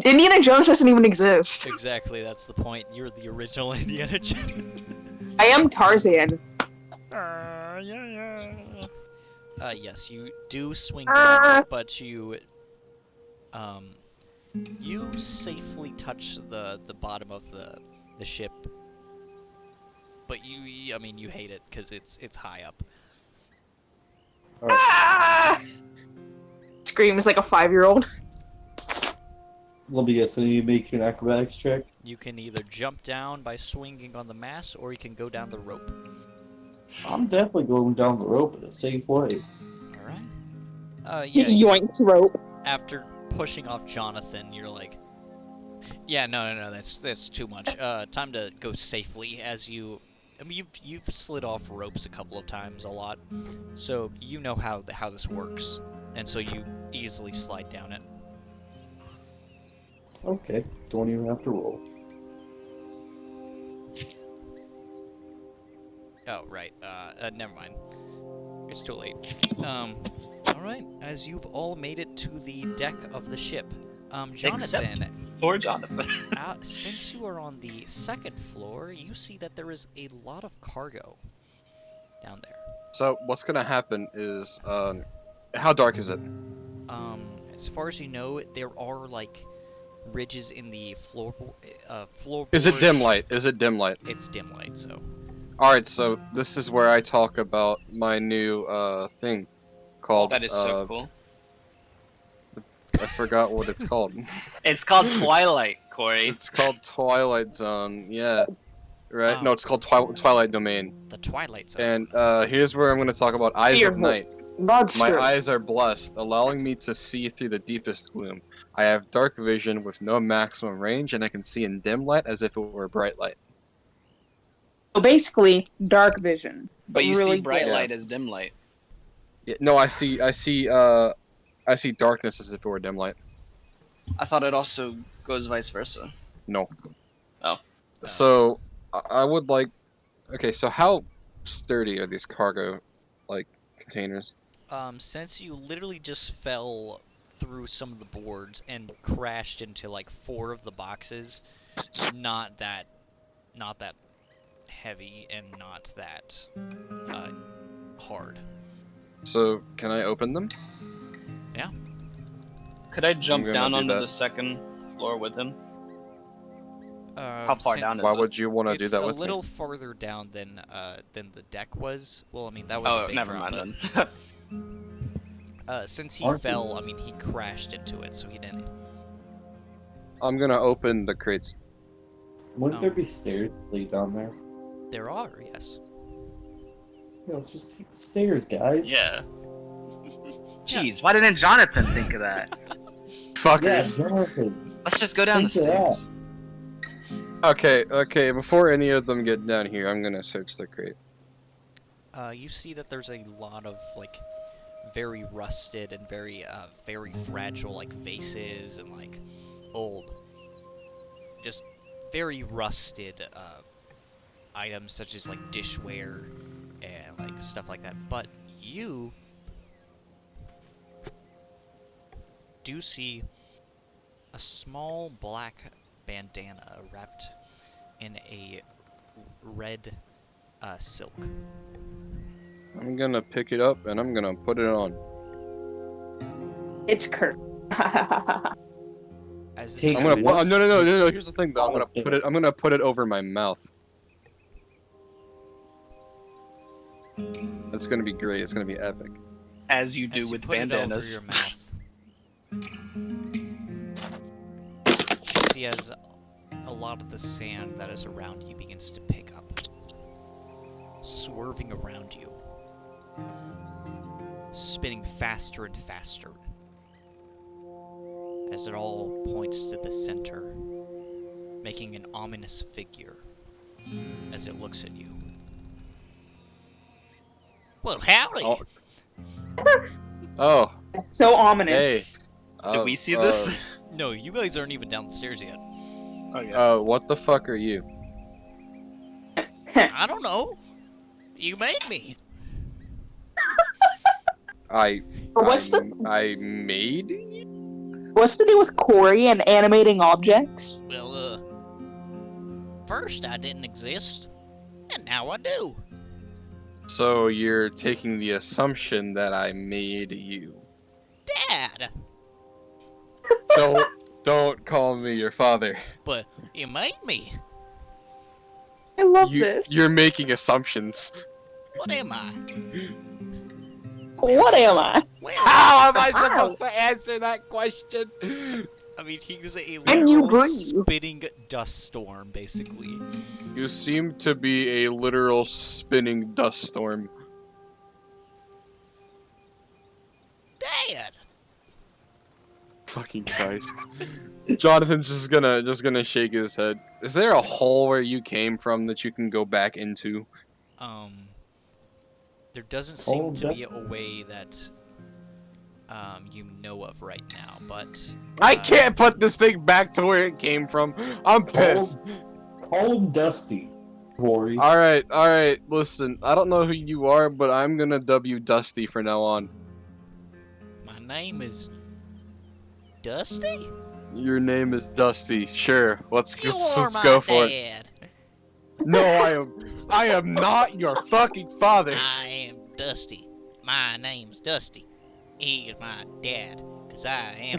Indiana Jones doesn't even exist. exactly, that's the point. You're the original Indiana Jones. I am Tarzan. Yes, you do swing Ah. down, but you safely touch the bottom of the ship. But I mean, you hate it because it's high up. Ah! Screams like a 5-year-old. Let me guess, I need to make you an acrobatics check. You can either jump down by swinging on the mast, or you can go down the rope. I'm definitely going down the rope in a safe way. All right. Yeah. Yoinks rope. After pushing off Jonathan, you're like, yeah, no, that's too much. Time to go safely. As you, I mean, you've slid off ropes a couple of times, a lot, so you know how this works, and so you easily slide down it. Okay, don't even have to roll. Oh, right. Never mind. It's too late. Alright. As you've all made it to the deck of the ship, Jonathan, Poor Jonathan. since you are on the second floor, you see that there is a lot of cargo down there. So what's gonna happen is, how dark is it? As far as you know, there are, like, ridges in the floorboard. Is it dim light? Is it dim light? It's dim light, so. Alright, so this is where I talk about my new, thing called, That is so cool. I forgot what it's called. It's called Twilight, Corey. It's called Twilight Zone, yeah. Right? Oh. No, it's called Twilight Domain. The Twilight Zone. And, here's where I'm gonna talk about Eyes Here, of Night. Monster. My eyes are blessed, allowing me to see through the deepest gloom. I have dark vision with no maximum range, and I can see in dim light as if it were bright light. So basically, dark vision. But you really see bright good. light as dim light. Yeah, no, I see darkness as if it were dim light. I thought it also goes vice versa. No. Oh. So, I would like... Okay, so how sturdy are these cargo, like, containers? Since you literally just fell through some of the boards and crashed into like 4 of the boxes, not that heavy and not that hard. So, can I open them? Could I jump gonna down do onto that. the second floor with him? How far Since down is Why it? would you want to do it's that a with little me? farther down than the deck was. Well, I mean that was a Oh, big never drop, mind but, then. since he Aren't fell, I mean he crashed into it, so he didn't. I'm gonna open the crates. Wouldn't there be stairs that lead down there? There are, yes. Yeah, let's just take the stairs, guys. Yeah. Jeez, why didn't Jonathan think of that? Fuckers. Yeah, Jonathan. Let's just go down the Think of that. stairs. Okay, before any of them get down here, I'm gonna search the crate. You see that there's a lot of like very rusted and very fragile like vases and like old, just very rusted items such as like dishware and like stuff like that. But you do see a small black bandana wrapped in a red silk. I'm gonna pick it up and I'm gonna put it on. It's Kurt. As Take I'm gonna this. well, no. Here's the thing though. I'm gonna put it over my mouth. That's gonna be great. It's gonna be epic. As you do as you with put it over bandanas. your mouth, you see as a lot of the sand that is around you begins to pick up, swerving around you, spinning faster and faster, as it all points to the center, making an ominous figure as it looks at you. Well, howdy! Oh. Oh. So ominous. Do we see this? No, you guys aren't even down the stairs yet. Okay. What the fuck are you? I don't know. You made me. I What's I made you? What's the deal with Corey and animating objects? Well, first I didn't exist, and now I do. So you're taking the assumption that I made you. Dad, Don't call me your father. but you made me. I love this. You're making assumptions. What am I? What am I? Where? How am I How? supposed to answer that question? I mean, he's a Can you literal breathe? spitting dust storm, basically. You seem to be a literal spinning dust storm. Dad. Fucking Christ. Jonathan's just gonna shake his head. Is there a hole where you came from that you can go back into? There doesn't seem Oh, to be that's- a way that you know of right now, but I can't put this thing back to where it came from. I'm pissed. Call him Dusty, Corey. Alright, listen. I don't know who you are, but I'm gonna dub you Dusty from now on. my name is Dusty. Your name is Dusty. Sure, let's You are let's my go for it. dad. No, I am not your fucking father. I am Dusty. My name's Dusty. He is my dad, cause I am.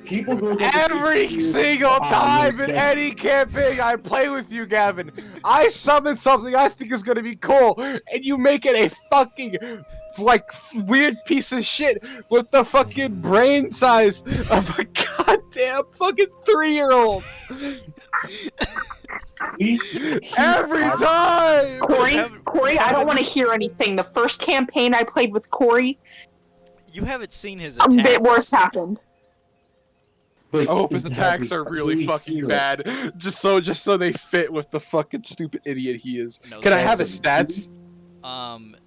People go to Every single time in any campaign I play with you, Gavin, I summon something I think is gonna be cool, and you make it a fucking like weird piece of shit with the fucking brain size of a goddamn fucking 3-year-old. Every time. Corey, I don't want to hear anything. The first campaign I played with Corey, You haven't seen his a attacks. bit worse happened. I hope his attacks are really fucking bad, just so they fit with the fucking stupid idiot he is. No, Can I have that's- his stats?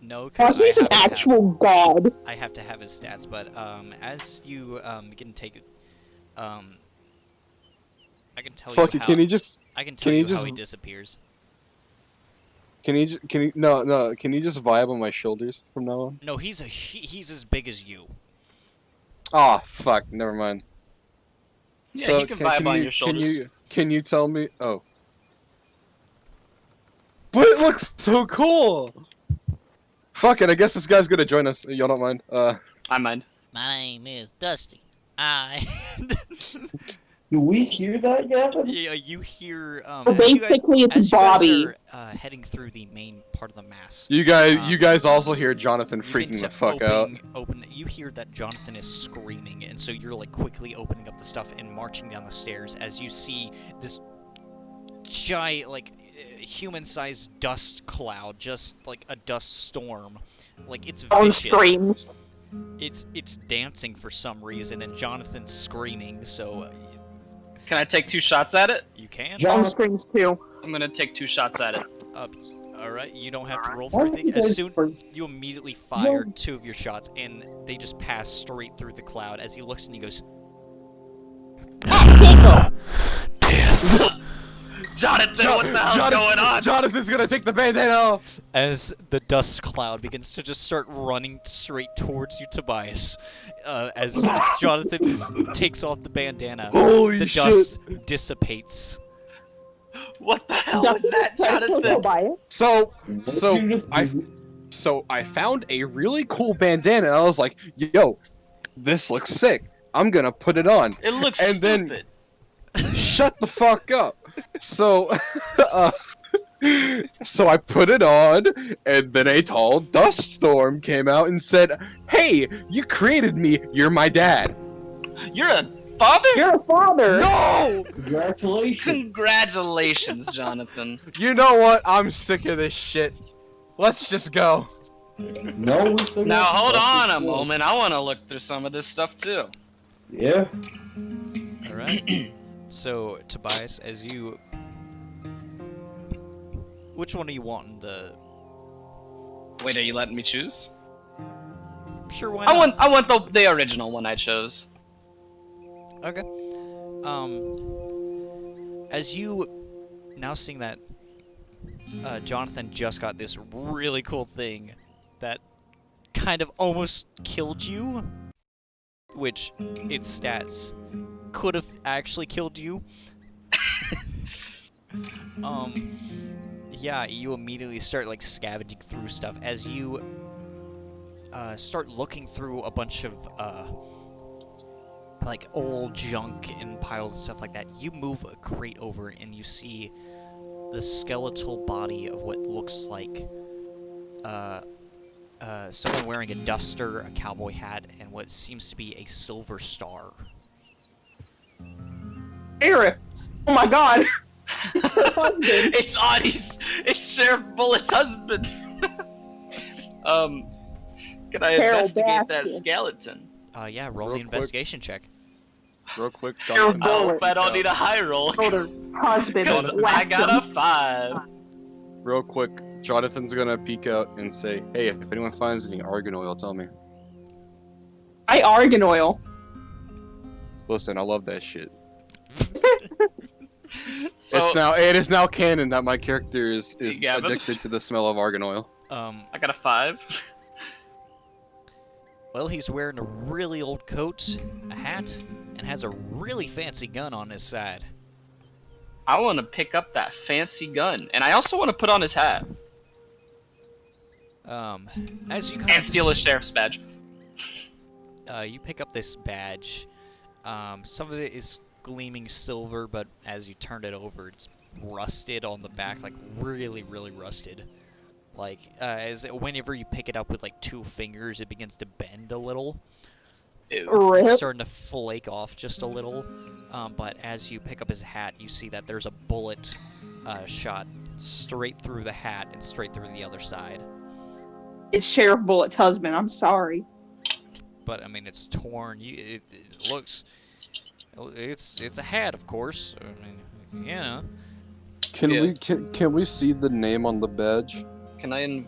No, Oh, because he's an actual god. I have to have his stats, but as you begin to take it, I can tell Fuck you it, how. can he just I can tell can he you how just- he disappears. can he just vibe on my shoulders from now on? No, he's as big as you. Ah, fuck, never mind. Yeah, he can vibe on you, your shoulders. Can you tell me? Oh. But it looks so cool! Fuck it, I guess this guy's gonna join us. Y'all don't mind? I mind. My name is Dusty. I Do we hear that, Gavin? Yeah, you hear. So basically, it's Bobby. You guys are heading through the main part of the mass. You guys also hear Jonathan you begin freaking to the fuck out. You hear that Jonathan is screaming, and so you're like quickly opening up the stuff and marching down the stairs as you see this giant, like, human-sized dust cloud, just like a dust storm. Like, it's On vicious. screams. It's dancing for some reason, and Jonathan's screaming. So Can I take 2 shots at it? you can. On screams too. I'm gonna take 2 shots at it. All right, you don't have to roll for anything. As soon you immediately fire 2 of your shots, and they just pass straight through the cloud. As he looks and he goes, Jonathan, what the hell's going on? Jonathan's gonna take the bandana off. as the dust cloud begins to just start running straight towards you, Tobias. As Jonathan takes off the bandana, Holy the shit. dust dissipates. What the hell was that, Jonathan? So I found a really cool bandana. And I was like, yo, this looks sick. I'm gonna put it on. It looks And stupid. Shut the fuck up. So, so I put it on, and then a tall dust storm came out and said, "Hey, you created me. You're my dad." You're a father? You're a father. No! Congratulations. Congratulations, Jonathan. You know what? I'm sick of this shit. Let's just go. No, we still Now got hold stuff on to a do. moment. I want to look through some of this stuff too. Yeah. All right. So Tobias, as you, which one are you wanting? The Wait, are you letting me choose? sure, why not? I want the original one I chose. Okay. As you now seeing that Jonathan just got this really cool thing that kind of almost killed you, which its stats could have actually killed you. Yeah, you immediately start like scavenging through stuff as you start looking through a bunch of like old junk and piles and stuff like that. You move a crate over and you see the skeletal body of what looks like someone wearing a duster, a cowboy hat, and what seems to be a silver star. Sheriff. Oh my god. It's Audie's. It's Sheriff Bullet's husband. Can I Carol investigate that Baskin. skeleton? Yeah, roll Real the quick. investigation check. Real quick, Sheriff Jonathan. I Bullet. hope I don't need a high roll. Told her husband Because I whacked got him. a 5. Real quick, Jonathan's gonna peek out and say, "Hey, if anyone finds any argan oil, tell me." I argan oil. Listen, I love that shit. So It is now canon that my character is Gavin? addicted to the smell of argan oil. I got a 5. Well, he's wearing a really old coat, a hat, and has a really fancy gun on his side. I want to pick up that fancy gun, and I also want to put on his hat As you and kind steal his sheriff's badge. you pick up this badge. Some of it is gleaming silver, but as you turn it over, it's rusted on the back, like really, really rusted. Like, whenever you pick it up with like 2 fingers, it begins to bend a little. Ew. Rip. It's starting to flake off just a little. But as you pick up his hat, you see that there's a bullet shot straight through the hat and straight through the other side. It's Sheriff Bullet's husband. I'm sorry. But I mean, it's torn. It looks. It's a hat, of course. I mean, you know. Can we see the name on the badge? Can I?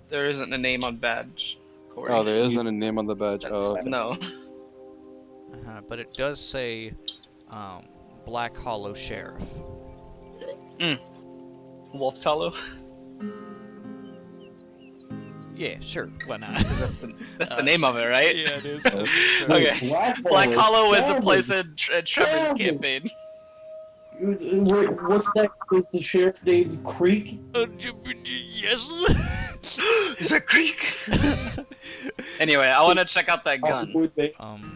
There isn't a name on badge. Corey. Oh, there isn't a name on the badge. That's, Oh, okay. No. But it does say Black Hollow Sheriff. Wolf's Hollow. Yeah, sure. Why not? That's the name of it, right? Yeah, it is. Okay. Black Hollow is a place in Trevor's campaign. What's that? Is the sheriff named Creek? Yes. Is it Creek? Anyway, I want to check out that gun.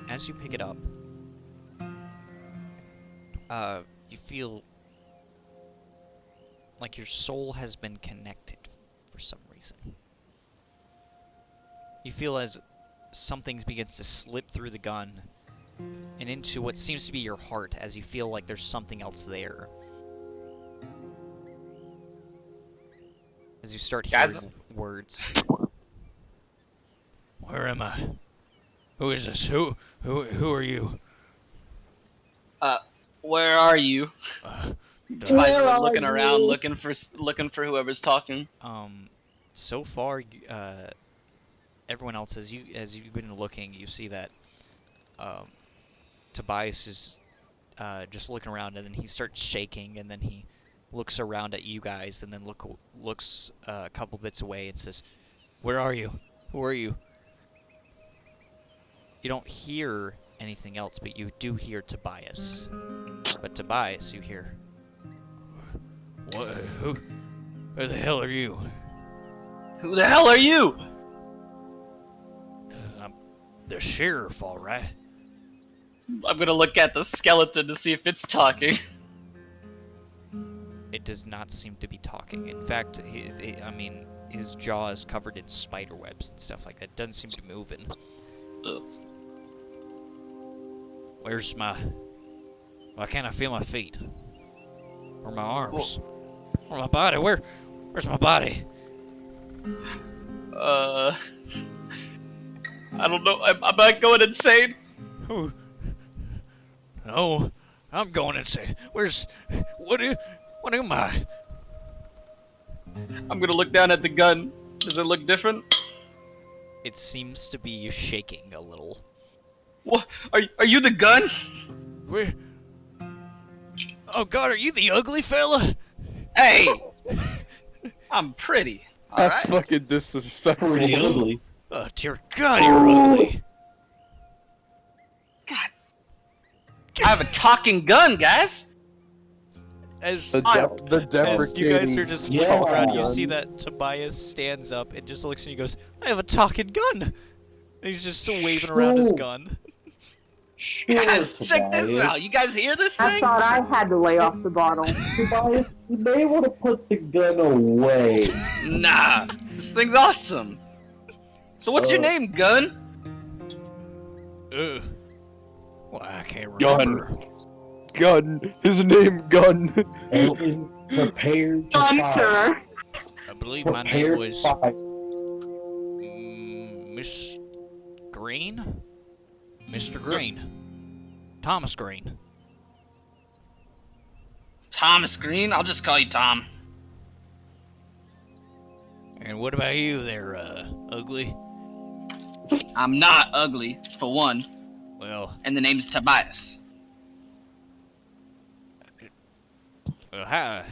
As you pick it up, you feel like your soul has been connected for some reason. You feel as something begins to slip through the gun and into what seems to be your heart as you feel like there's something else there. As you start hearing words. Where am I? Who is this? Who are you? Where are you? Tobias is looking around, looking for whoever's talking. So far, everyone else, as you've been looking, you see that Tobias is just looking around, and then he starts shaking, and then he looks around at you guys, and then looks a couple bits away and says, "Where are you? Who are you?" You don't hear anything else, but you do hear Tobias. But Tobias, you hear, "What? Who the hell are you?" Who the hell are you? I'm the sheriff, all right. I'm gonna look at the skeleton to see if it's talking. It does not seem to be talking. In fact, his jaw is covered in spider webs and stuff like that. It doesn't seem to be moving. Where's my... Why can't I feel my feet? Or my arms? Or my body? Where's my body? I don't know. Am I going insane? Who? No, I'm going insane. What am I? I'm gonna look down at the gun. Does it look different? It seems to be shaking a little. What? Are you the gun? Where? Oh God, are you the ugly fella? Hey! I'm pretty. That's Alright? fucking disrespectful. Pretty ugly. Oh dear God, you're ugly. God. I have a talking gun, guys! As The you deprecating. guys are just Yeah. looking around, you see that Tobias stands up and just looks and he goes, "I have a talking gun!" And he's just still waving around his Sure. gun. Sure, Guys, check this Tobias. out. You guys hear this I thing? thought I had to lay off the bottle. Tobias, you may want to put the gun away. Nah, this thing's awesome. So what's your name, gun? Well, I can't Gun. remember. Gun. His name Gun. Elton, prepare to fight. Hunter. I believe my Prepare name to was fight. Miss Green? Mr. Green. Thomas Green. Thomas Green? I'll just call you Tom. And what about you there, ugly? I'm not ugly, for one, Well, and the name's Tobias. hi,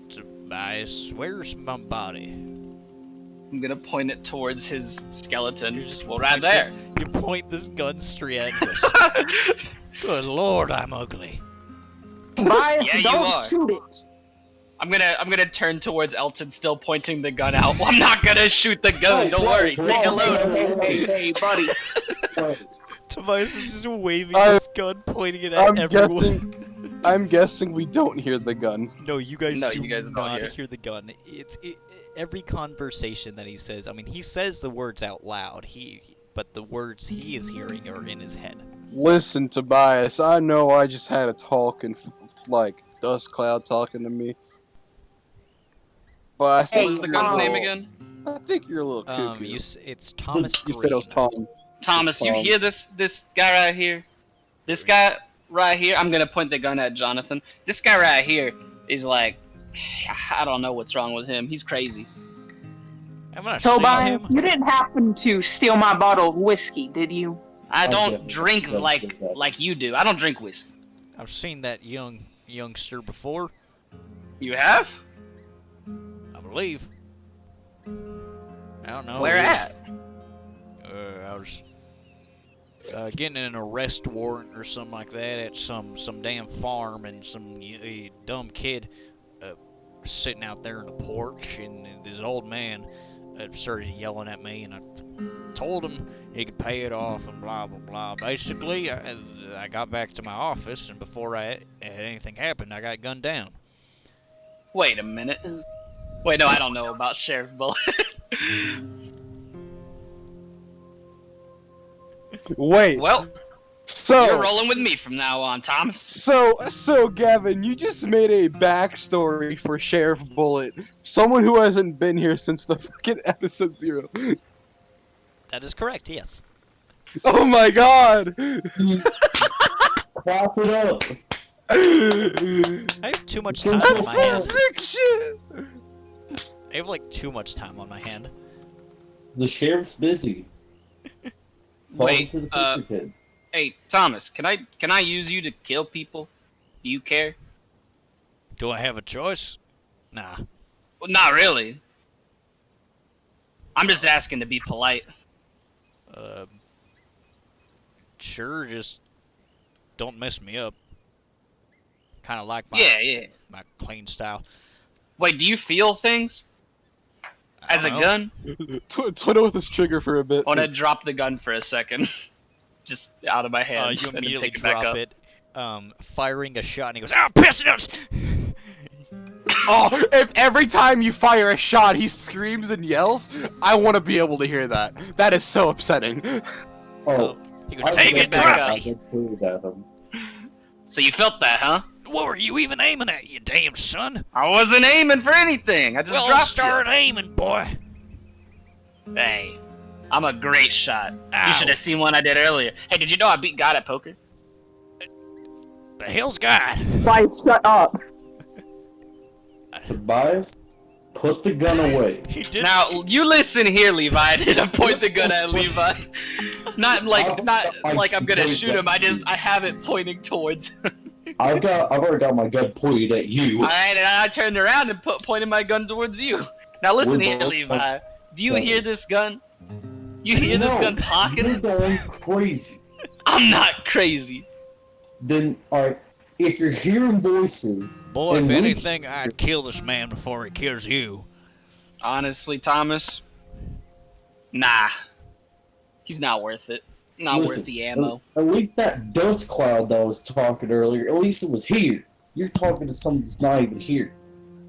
Tobias. Where's my body? I'm gonna point it towards his skeleton. You just Well, right point there. You point this gun straight at us. Good lord, I'm ugly. Tobias, Yeah, you don't are. shoot it. I'm gonna turn towards Elton, still pointing the gun out. Well, I'm not gonna shoot the gun. Don't worry. Say hello. Hey, buddy. Tobias is just waving I- this gun, pointing it at everyone. I'm guessing we don't hear the gun. No, you guys No, do you guys don't not hear. hear the gun. Every conversation that he says. I mean, he says the words out loud. But the words he is hearing are in his head. Listen, Tobias, I know I just had a talk and like dust cloud talking to me. But I What think was the gun's Oh. name again? I think you're a little cuckoo. It's Thomas You Green. said it was Tom. Thomas, you Tom. hear this guy right here? This guy right here. I'm gonna point the gun at Jonathan. This guy right here is like, I don't know what's wrong with him. He's crazy. I'm gonna shoot him. Tobias, you didn't happen to steal my bottle of whiskey, did you? I Okay. don't drink Let's like get that. like you do. I don't drink whiskey. I've seen that youngster before, You have? I believe. I don't know. Where at? I was getting an arrest warrant or something like that at some damn farm, and some dumb kid sitting out there on the porch, and this old man started yelling at me, and told him he could pay it off and blah blah blah. Basically, I got back to my office, and before anything happened, I got gunned down. Wait a minute. Wait, no, I don't know about Sheriff Bullet. Wait. Well, So you're rolling with me from now on, Thomas. So Gavin, you just made a backstory for Sheriff Bullet, someone who hasn't been here since the fucking episode 0. That is correct. Yes. Oh my god! Clap it up. I have too much time on That's my some hand. sick shit! I have like too much time on my hand. The sheriff's busy. Talking Wait, to the picture kid. hey, Thomas, can I use you to kill people? Do you care? Do I have a choice? Nah. Well, not really. I'm just asking to be polite. Sure, just don't mess me up. Kind of like Yeah. my clean style. Wait, do you feel things? I As a don't know. gun? Twiddle with his trigger for a bit. I want to drop the gun for a second. Just out of my hands. You and then immediately pick it back drop up. it, firing a shot, and he goes, "Ah, piss it out!" Oh, if every time you fire a shot he screams and yells, I want to be able to hear that. That is so upsetting. Oh, He goes, I "Take was it, back drop up." me!" just pointed at him. So you felt that, huh? What were you even aiming at, you damn son? I wasn't aiming for anything. I just Well, dropped start aiming, boy. you. Hey, I'm a great shot. Ow. You should have seen one I did earlier. Hey, did you know I beat God at poker? The hell's God? Why, shut up. Tobias, put the gun away. He did. Now you listen here, Levi. I didn't point the gun at Levi. Not like I'm gonna shoot him. I have it pointing towards him. I've already got my gun pointed at you. Alright, and I turned around and pointed my gun towards you. Now listen We're here, both- Levi. Do you Okay. hear this gun? You hear this No, gun talking? You're going crazy. I'm not crazy. Then, alright, if you're hearing voices, Boy, if then we- anything, I'd kill this man before he kills you. Honestly, Thomas, nah. He's not worth it. Not Listen, worth the ammo. At least that dust cloud that I was talking earlier, at least it was here. You're talking to someone that's not even here.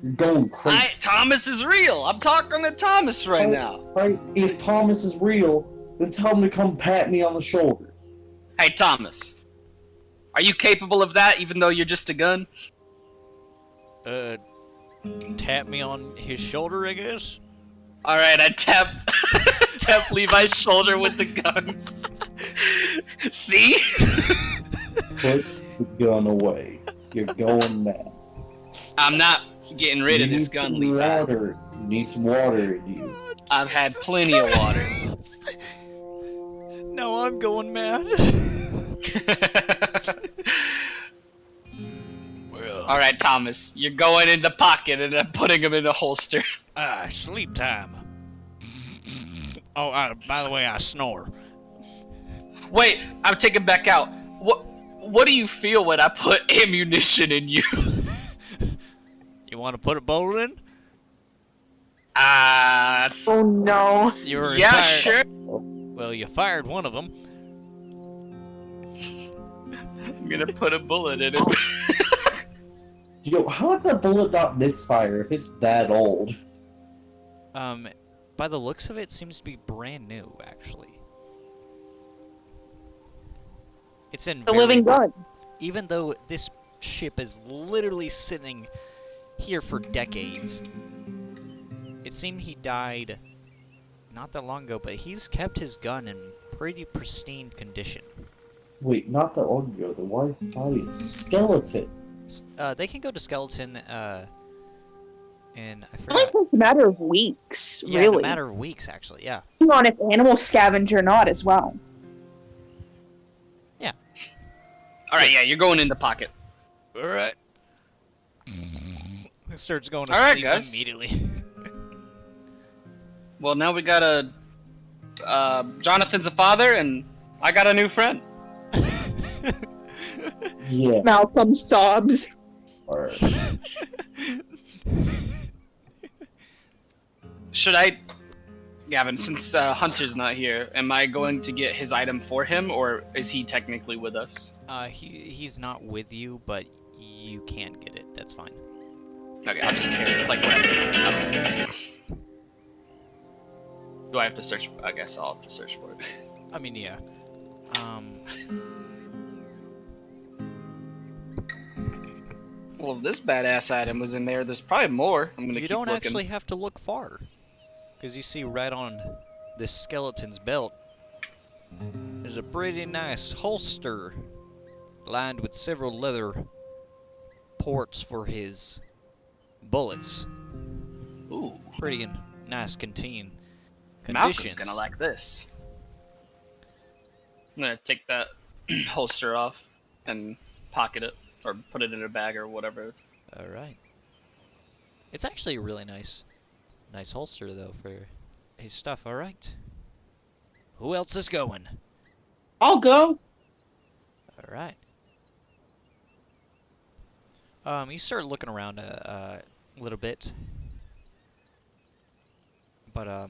You're going crazy. Thomas is real. I'm talking to Thomas right now. Right? If Thomas is real, then tell him to come pat me on the shoulder. Hey, Thomas. Are you capable of that even though you're just a gun? Tap me on his shoulder, I guess. Alright, I tap Levi's shoulder with the gun. See? Put the gun away. You're going mad. I'm not getting rid of You this need gun, some Levi. water. You need some water in you. I've had plenty of water. No, I'm going mad. Well, Alright, Thomas, you're going in the pocket and I'm putting him in the holster. sleep time. Oh, by the way, I snore. Wait, I'm taking back out. What do you feel when I put ammunition in you? You want to put a bullet in? Oh no. You were Yeah, fired. sure. Well, you fired one of them. I'm gonna put a bullet in it. Yo, how did that bullet not misfire if it's that old? By the looks of it, seems to be brand new, actually. It's in The living gun. Even though this ship is literally sitting here for decades. It seemed he died not that long ago, but he's kept his gun in pretty pristine condition. Wait, not that long ago. Then why is the body a skeleton? They can go to skeleton, and I It forgot. only takes a matter of weeks, Yeah, in a really. matter of weeks, actually, yeah. Depending on if animals scavenge or not as well. Alright, yeah, you're going in the pocket. Alright. It starts going to All right, sleep guys. immediately. Well, now we got a... Jonathan's a father, and I got a new friend. Yeah. Malcolm sobs. Alright. Should I Gavin, since Hunter's not here, am I going to get his item for him, or is he technically with us? He's not with you, but you can get it. That's fine. Okay, I'll just carry it, like whatever. Do I have to search? I guess I'll have to search for it. I mean, yeah. Well, if this badass item was in there, there's probably more. I'm gonna You keep don't looking. actually have to look far, because you see right on this skeleton's belt, there's a pretty nice holster lined with several leather ports for his bullets. Ooh, Pretty in nice conditions. Malcolm's gonna like this. I'm gonna take that holster off and pocket it, or put it in a bag or whatever. All right. It's actually a really nice holster though for his stuff. All right. Who else is going? I'll go. All right. You start looking around a little bit, but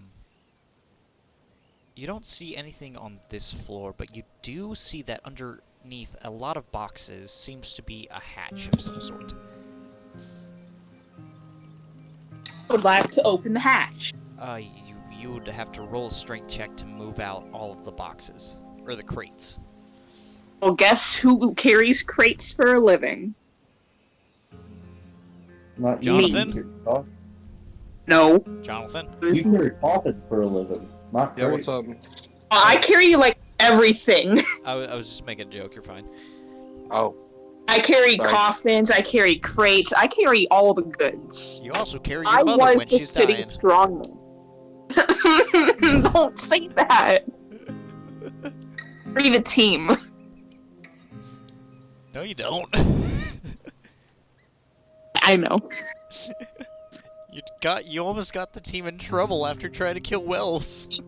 you don't see anything on this floor, but you do see that underneath a lot of boxes seems to be a hatch of some sort. I would like to open the hatch. You would have to roll a strength check to move out all of the boxes or the crates. Well, guess who carries crates for a living? Not Jonathan? You. No. Jonathan? You carry coffin for a living. Not Yeah, what's crates. up? I carry, like, everything. I was just making a joke. You're fine. Oh, I carry Sorry. coffins, I carry crates, I carry all the goods. You also carry your I mother was when the she's city dying. strongman. Don't say that. Carry the team. No, you don't. I know. You almost got the team in trouble after trying to kill Wells.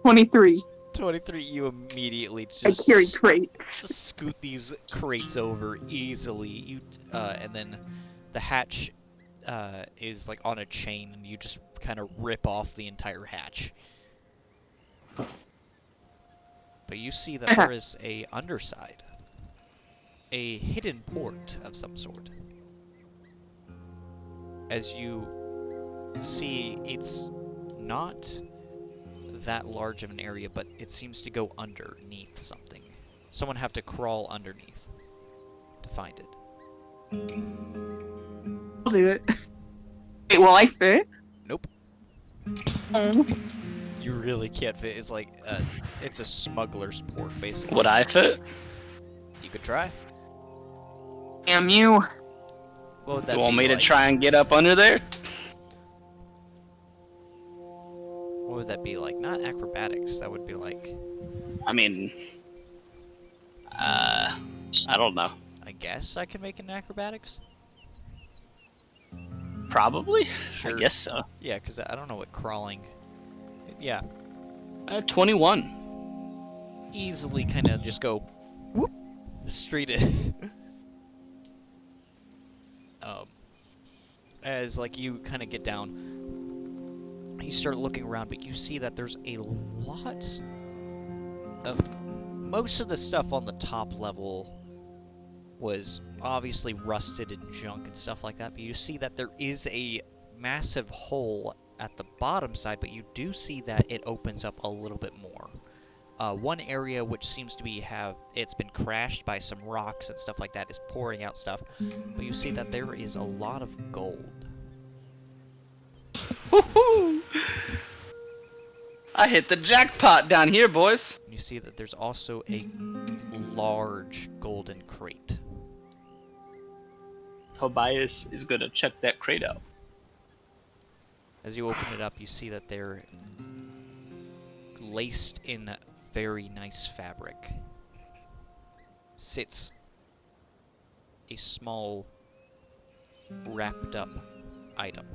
23. 23. You immediately I just carry crates. scoot these crates over easily. And then the hatch is like on a chain, and you just kind of rip off the entire hatch. But you see that there is a underside, a hidden port of some sort. As you see, it's not that large of an area, but it seems to go underneath something. Someone have to crawl underneath to find it. I'll do it. Wait, will I fit? Nope. Oh. You really can't fit. It's like, it's a smuggler's port, basically. Would I fit? You could try. Damn you. What would that You want be me to like? try and get up under there? What would that be like? Not acrobatics. That would be like, I mean, I don't know. I guess I can make an acrobatics? Probably? Sure. I guess so. Yeah, because I don't know what crawling... Yeah. 21. Easily kind of just go whoop straight in. As like you kind of get down, you start looking around, but you see that there's a lot of most of the stuff on the top level was obviously rusted and junk and stuff like that, but you see that there is a massive hole at the bottom side, but you do see that it opens up a little bit more. One area which seems to be it's been crashed by some rocks and stuff like that is pouring out stuff, but you see that there is a lot of gold. Woohoo! I hit the jackpot down here, boys. You see that there's also a large golden crate. Tobias is gonna check that crate out. As you open it up, you see that they're laced in very nice fabric. Sits a small wrapped up item.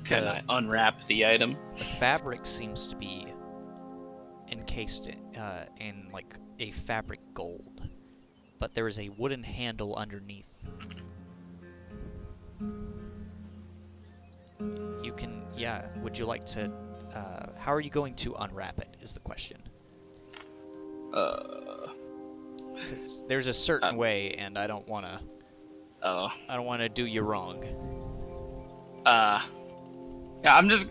Can I unwrap the item? The fabric seems to be encased in like a fabric gold, but there is a wooden handle underneath. you can, yeah, would you like to, how are you going to unwrap it, is the question. 'Cause there's a certain way, and I don't want to do you wrong. Yeah,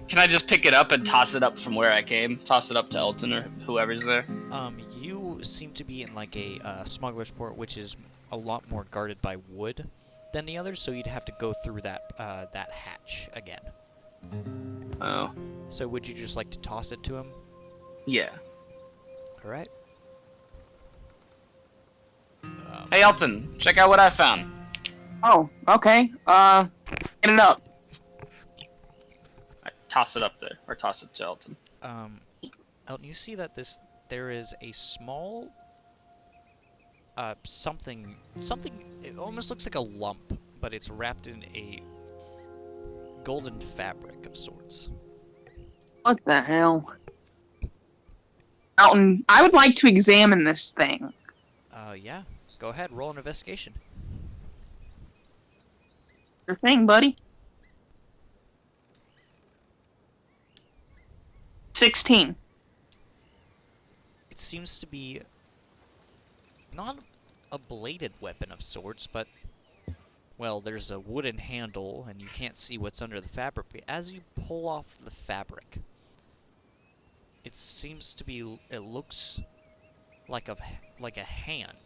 can I just pick it up and toss it up from where I came? Toss it up to Elton or whoever's there? You seem to be in like a smuggler's port, which is a lot more guarded by wood than the others, so you'd have to go through that hatch again. Oh. So would you just like to toss it to him? Yeah. All right. Hey Elton, check out what I found. Oh, okay. Get it up. Right, toss it up there, or toss it to Elton. Elton, you see that there is a small something. It almost looks like a lump, but it's wrapped in a golden fabric of sorts. What the hell? Elton, I would like to examine this thing. Yeah. Go ahead, roll an investigation. Your thing, buddy. 16. It seems to be not a bladed weapon of sorts, but, well, there's a wooden handle, and you can't see what's under the fabric. But as you pull off the fabric, it seems to be, it looks like a hand.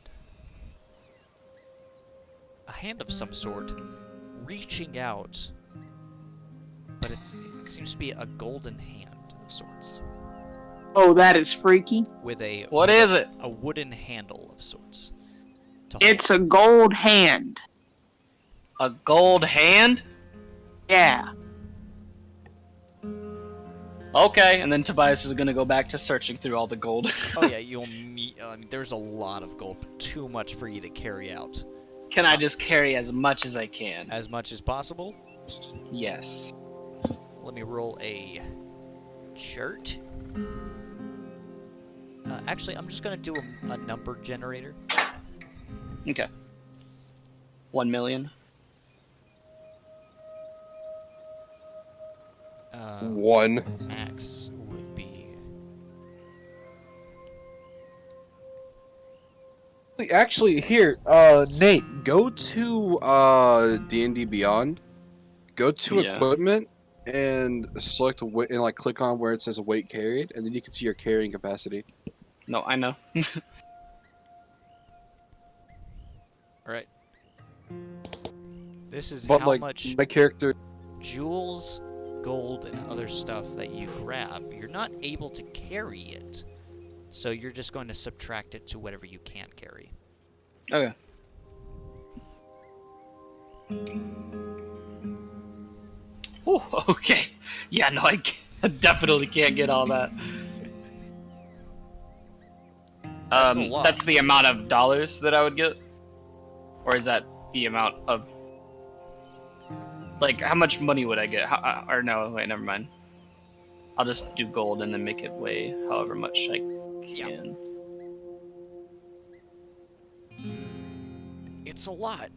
A hand of some sort, reaching out, but it seems to be a golden hand of sorts. Oh, that is freaky. With a What is it? A wooden handle of sorts. It's a gold hand. A gold hand? Yeah. Okay, and then Tobias is gonna go back to searching through all the gold. Oh yeah, you'll meet. There's a lot of gold, but too much for you to carry out. Can I just carry as much as I can? As much as possible. Yes. Let me roll a chart. Actually, I'm just gonna do a number generator. Okay. 1 million. 1. Max would be. Actually, here, Nate, go to D&D Beyond. Go to Yeah. equipment and select a weight and like click on where it says weight carried, and then you can see your carrying capacity. No, I know. Alright. This is But how like much my character, jewels, gold, and other stuff that you grab. You're not able to carry it, so you're just going to subtract it to whatever you can carry. Okay. Ooh, okay. Yeah, no, I definitely can't get all that. That's a lot. That's the amount of dollars that I would get? Or is that the amount of... Like, how much money would I get? Or no, wait, never mind. I'll just do gold and then make it weigh however much I can. It's a lot.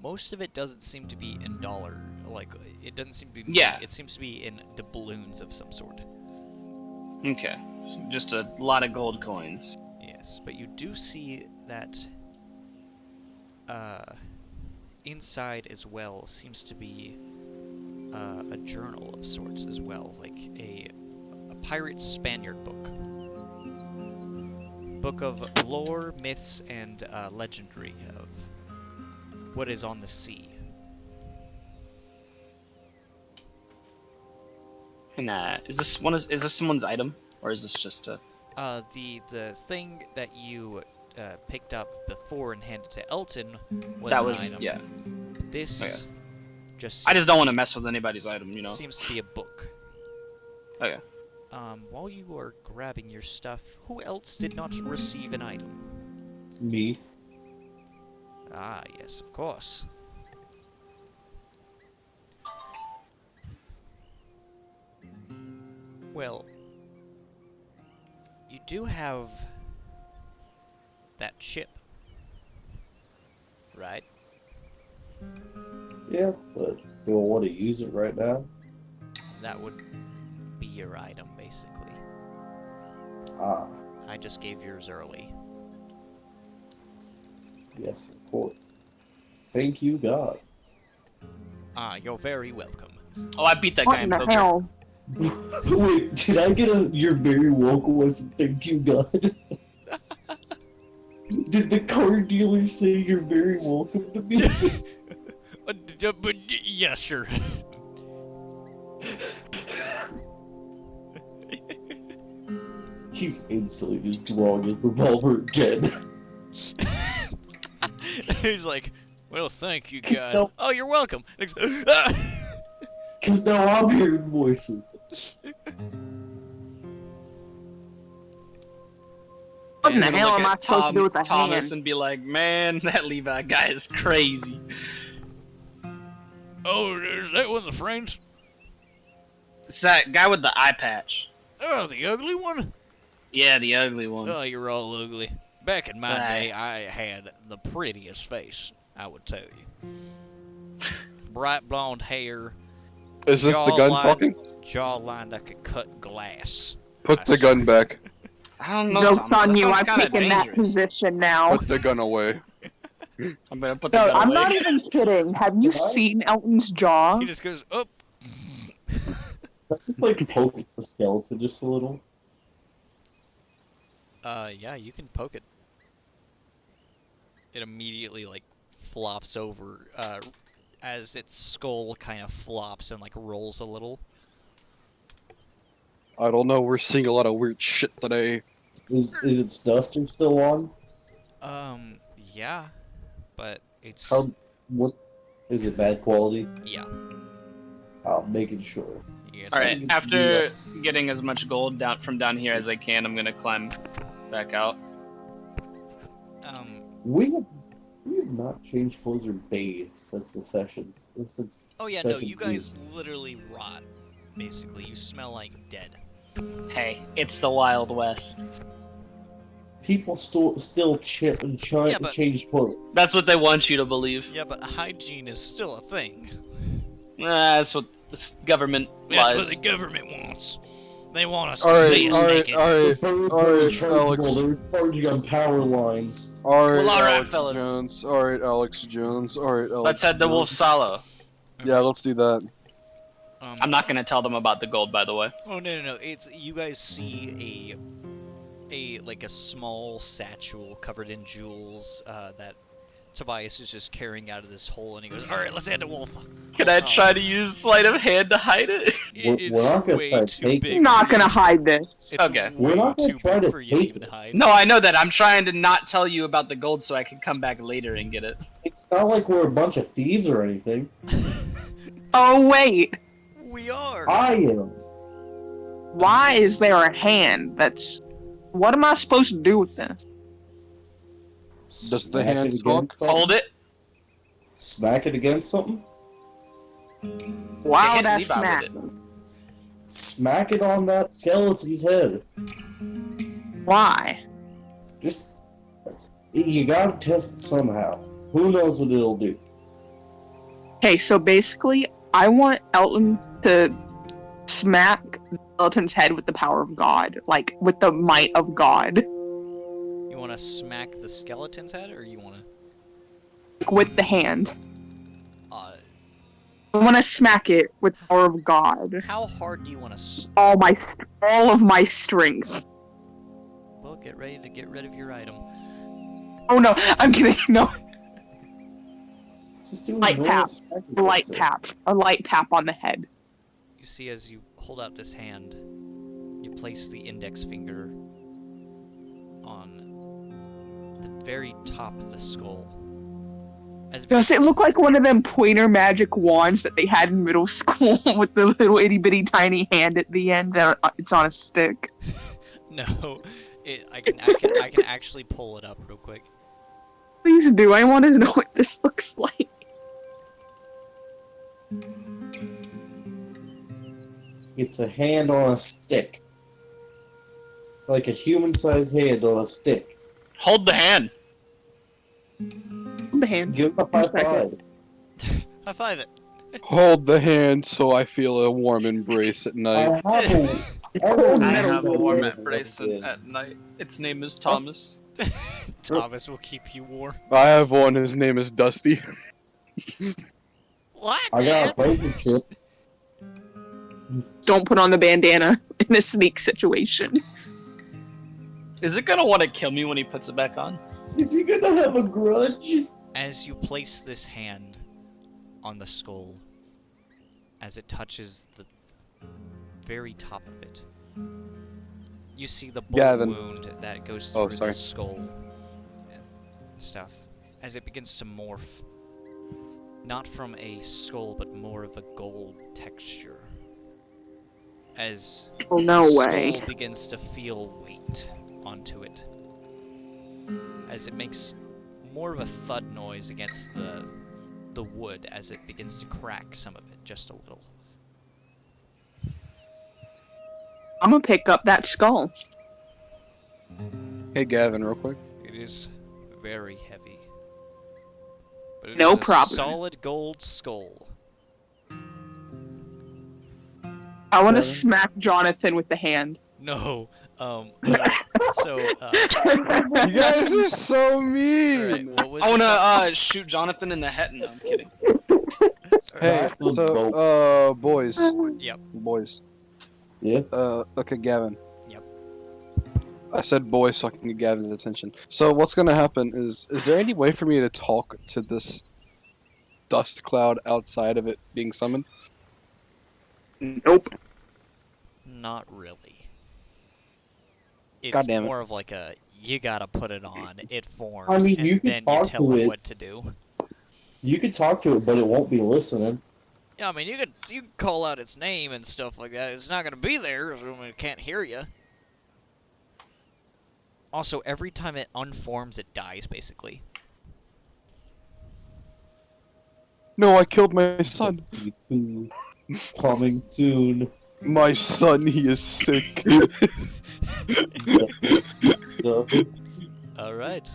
Most of it doesn't seem to be in dollar. Like, it doesn't seem to be. Yeah. It seems to be in doubloons of some sort. Okay. Just a lot of gold coins. Yes, but you do see that inside as well seems to be a journal of sorts as well, like a pirate Spaniard book. Book of lore, myths, and legendary of what is on the sea. And is this someone's item, or is this just a? The thing that you picked up before and handed to Elton was That an was item. yeah. This just I just don't want to mess with anybody's item, you know. seems to be a book. Okay. While you are grabbing your stuff, who else did not receive an item? Me. Ah, yes, of course. Well, you do have that chip, right? Yeah, but Do I want to use it right now? That would be your item, basically. Ah, I just gave yours early. yes, of course. Thank you, God. Ah, you're very welcome. Oh, I beat that What guy in in the poker. hell? Wait, did I get a "You're very welcome" as a thank you, God? Did the car dealer say "You're very welcome" to me? But yeah, sure. He's instantly just drawing his revolver again. He's like, well, thank you, Cause God. now- Oh, you're welcome. And he's, "Ah!" Cause now I'm hearing voices. What in the I'm gonna hell look am I at supposed to do with the Thomas hand? and be like, man, that Levi guy is crazy. Oh, is that one of the friends? It's that guy with the eye patch. Oh, the ugly one? Yeah, the ugly one. Oh, you're all ugly. Back in my Right. day, I had the prettiest face, I would tell you. Bright blonde hair, Is this the gun Jawline. talking? jawline that could cut glass. Put the gun back. I don't know, Joke's Thomas. on That you, sounds I'm kinda taking that dangerous. position now. Put the gun away. I'm gonna put the No, gun I'm away. not even kidding. Have you What? seen Elton's jaw? He just goes, up. Like poke the skeleton just a little. Yeah, you can poke it. It immediately, like, flops over, as its skull kind of flops and, like, rolls a little. I don't know, we're seeing a lot of weird shit today. Is its duster still on? Yeah, but it's, How? What? Is it bad quality? yeah. I'm making sure. Yeah, All so- right, after getting as much gold down from down here as I can, I'm gonna climb back out. We have not changed clothes or bathed since the sessions. Since Oh yeah, no, session you zero. guys literally rot. Basically, you smell like dead. Hey, it's the Wild West. People still chip and try Yeah, to but- change clothes. That's what they want you to believe. Yeah, but hygiene is still a thing. That's what the government That's lies. what the government wants. They want us to Alright, see us alright, naked. alright, Birds alright, are chargeable, Alex. they're charging on power lines. Alright, Well, alright, Alex fellas. Jones. Alright, Alex Jones. Alright, Alex Let's head to Jones. Wolf Salo. Yeah, let's do that. I'm not gonna tell them about the gold, by the way. Oh no. It's you guys see a small satchel covered in jewels that Tobias is just carrying out of this hole, and he goes, "All right, let's head to Wolf." Can I try to use sleight of hand to hide it? It is We're not gonna way try to too take big. it. I'm not for gonna you. hide this. It's Okay. We're way not gonna too try big to for you to take even it. hide. No, I know that. I'm trying to not tell you about the gold so I can come back later and get it. It's not like we're a bunch of thieves or anything. Oh wait, We are. I am. why is there a hand that's... What am I supposed to do with this? Does the Smack hand it talk? against something? Hold it. Smack it against something? Wow, hit that's Levi with smack. it. Smack it on that skeleton's head. Why? Just... You gotta test it somehow. Who knows what it'll do? Okay, so basically, I want Elton to smack Elton's head with the power of God, like with the might of God, You want to smack the skeleton's head, or you want to? with the hand. Uh, I want to smack it with the power of God, how hard do you want to? all of my strength. Well, get ready to get rid of your item. Oh no, I'm kidding. No, Just do a Light normal tap. smack a light against it. tap, a light tap on the head. You see, as you hold out this hand, you place the index finger on the very top of the skull. Does it look like one of them pointer magic wands that they had in middle school with the little itty bitty tiny hand at the end? That it's on a stick. No, I can actually pull it up real quick. Please do. I want to know what this looks like. It's a hand on a stick. Like a human-sized hand on a stick. Hold the hand. The hand. Give him a high Second. five. High five it. Hold the hand so I feel a warm embrace at night. I have a, It's cold I metal. have a warm Yeah, embrace yeah. at night. Its name is Thomas. Thomas will keep you warm. I have one. His name is Dusty. What? I got a man? poison chip. Don't put on the bandana in a sneak situation. Is it gonna want to kill me when he puts it back on? Is he gonna have a grudge? As you place this hand on the skull, as it touches the very top of it, you see the bullet Gavin. wound that goes Oh, through sorry. the skull and stuff, as it begins to morph, not from a skull, but more of a gold texture. As Oh, no the way. skull begins to feel weight onto it, as it makes more of a thud noise against the wood as it begins to crack some of it just a little. I'm gonna pick up that skull. Hey, Gavin, real quick. It is very heavy, but it No is a problem. solid gold skull. I want to Seven. smack Jonathan with the hand. No, so You guys are so mean. alright, what was I it wanna about- shoot Jonathan in the head. No, I'm kidding. Hey, Smack them so, boys. Yep. Boys. Yeah. Okay, Gavin. Yep. I said boys so I can get Gavin's attention. So what's gonna happen is there any way for me to talk to this dust cloud outside of it being summoned? Nope. Not really. It's God damn it. more of like a, you gotta put it on, it forms, I mean, and you can then you talk tell to it it. what to do. You can talk to it, but it won't be listening. Yeah, I mean, you can call out its name and stuff like that. It's not gonna be there, so it can't hear you. Also, every time it unforms, it dies, basically. No, I killed my son. Coming soon. My son, he is sick. Alright.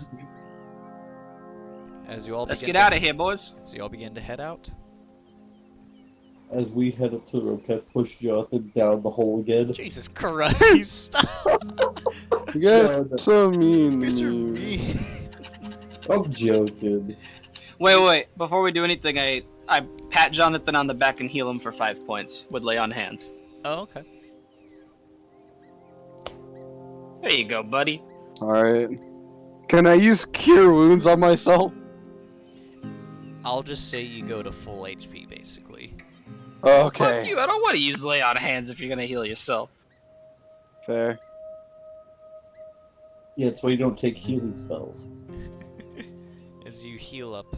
As you all Let's begin get out of here, boys. So you all begin to head out. As we head up to the rocket, push Jonathan down the hole again. Jesus Christ! You guys are so mean. You guys to are me. mean. I'm joking. Wait. Before we do anything, I pat Jonathan on the back and heal him for 5 points with lay on hands. Oh, okay. There you go, buddy. Alright. Can I use cure wounds on myself? I'll just say you go to full HP, basically. Fuck Okay. you. I don't want to use lay on hands if you're gonna heal yourself. Fair. Yeah, it's why you don't take healing spells. As you heal up,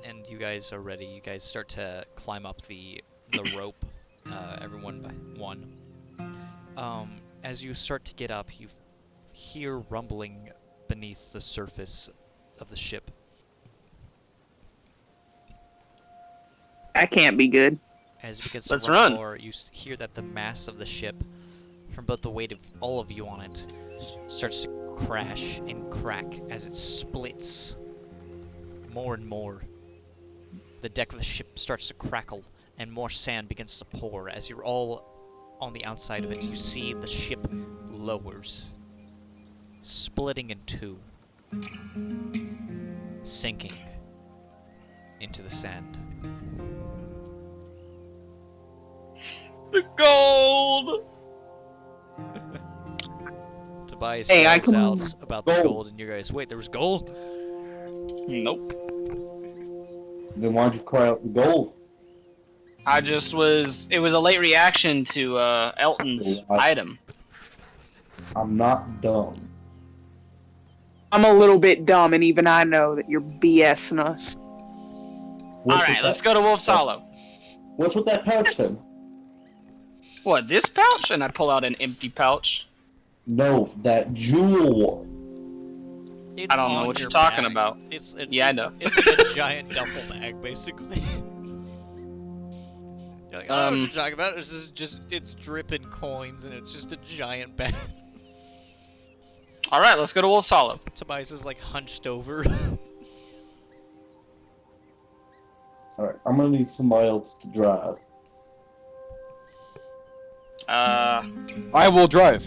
and you guys are ready, you guys start to climb up the rope, everyone by one. As you start to get up, you hear rumbling beneath the surface of the ship. That can't be good. As it begins Let's to run run. more, you hear that the mass of the ship, from both the weight of all of you on it, starts to crash and crack as it splits more and more. The deck of the ship starts to crackle, and more sand begins to pour. As you're all on the outside of it, you see the ship lowers, splitting in two, sinking into the sand. The gold! Tobias Hey, I yells can- out about the Gold. gold, and you guys, wait, there was gold? Nope. Then why'd you cry out the gold? It was a late reaction to Elton's What? item. I'm not dumb. I'm a little bit dumb, and even I know that you're BSing us. Alright, let's go to Wolf's Hollow. What's with that pouch then? What, this pouch? And I pull out an empty pouch. No, that jewel one. It's I don't know on what your you're talking bag. about. Yeah, I know. It's like a giant duffel bag, basically. You're like, I don't know what you're talking about. It's dripping coins, and it's just a giant bag. Alright, let's go to Wolf's Hollow. Tobias is like hunched over. Alright, I'm gonna need somebody else to drive. I will drive.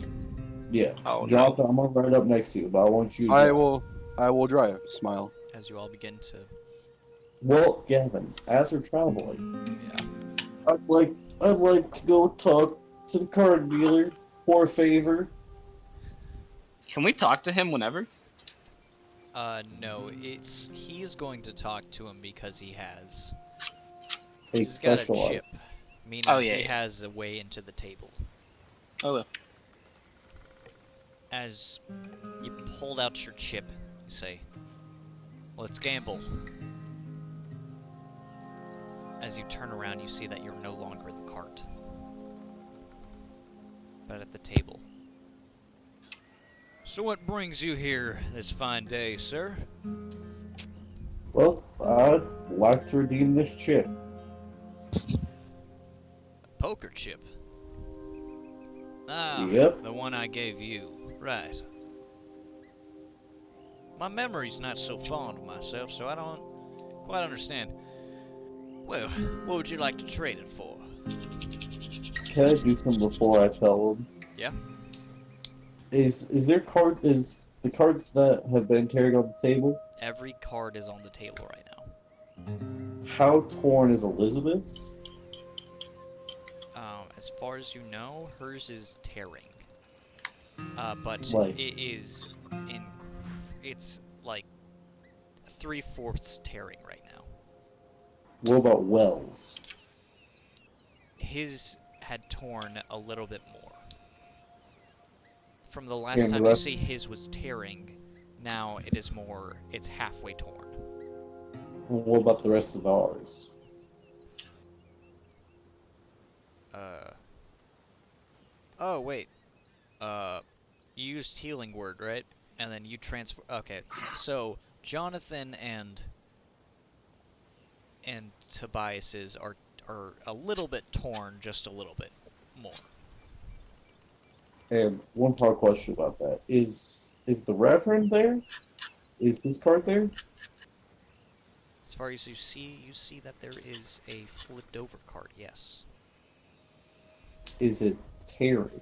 Yeah. Oh, Jonathan, I'm gonna ride up next to you, but I want you to I drive. will drive. Smile. As you all begin to, Well, Gavin, as we're traveling, yeah. I'd like to go talk to the car dealer for a favor. Can we talk to him whenever? No, he's going to talk to him because he's A got a special chip, meaning Oh, yeah, he yeah. has a way into the table. Oh, well. As you pulled out your chip, you say, "Let's gamble." As you turn around, you see that you're no longer in the cart, but at the table. "So what brings you here this fine day, sir?" Well, I'd like to redeem this chip. "A poker chip?" "Ah, Yep. the one I gave you. Right. My memory's not so fond of myself, so I don't quite understand. Well, what would you like to trade it for?" Can I do something before I tell him? Yeah. Is there the cards that have been carried on the table? Every card is on the table right now. How torn is Elizabeth's? As far as you know, hers is tearing. But Like- it's like 3/4 tearing right now. What about Wells? His had torn a little bit more. From the last And the time you rest- see his was tearing, now it's halfway torn. What about the rest of ours? Oh wait. You used healing word, right? And then you transfer. Okay, so Jonathan and Tobias's are a little bit torn, just a little bit more. And one more question about that. Is the Reverend there? Is his card there? As far as you see that there is a flipped over card. Yes. Is it Terry?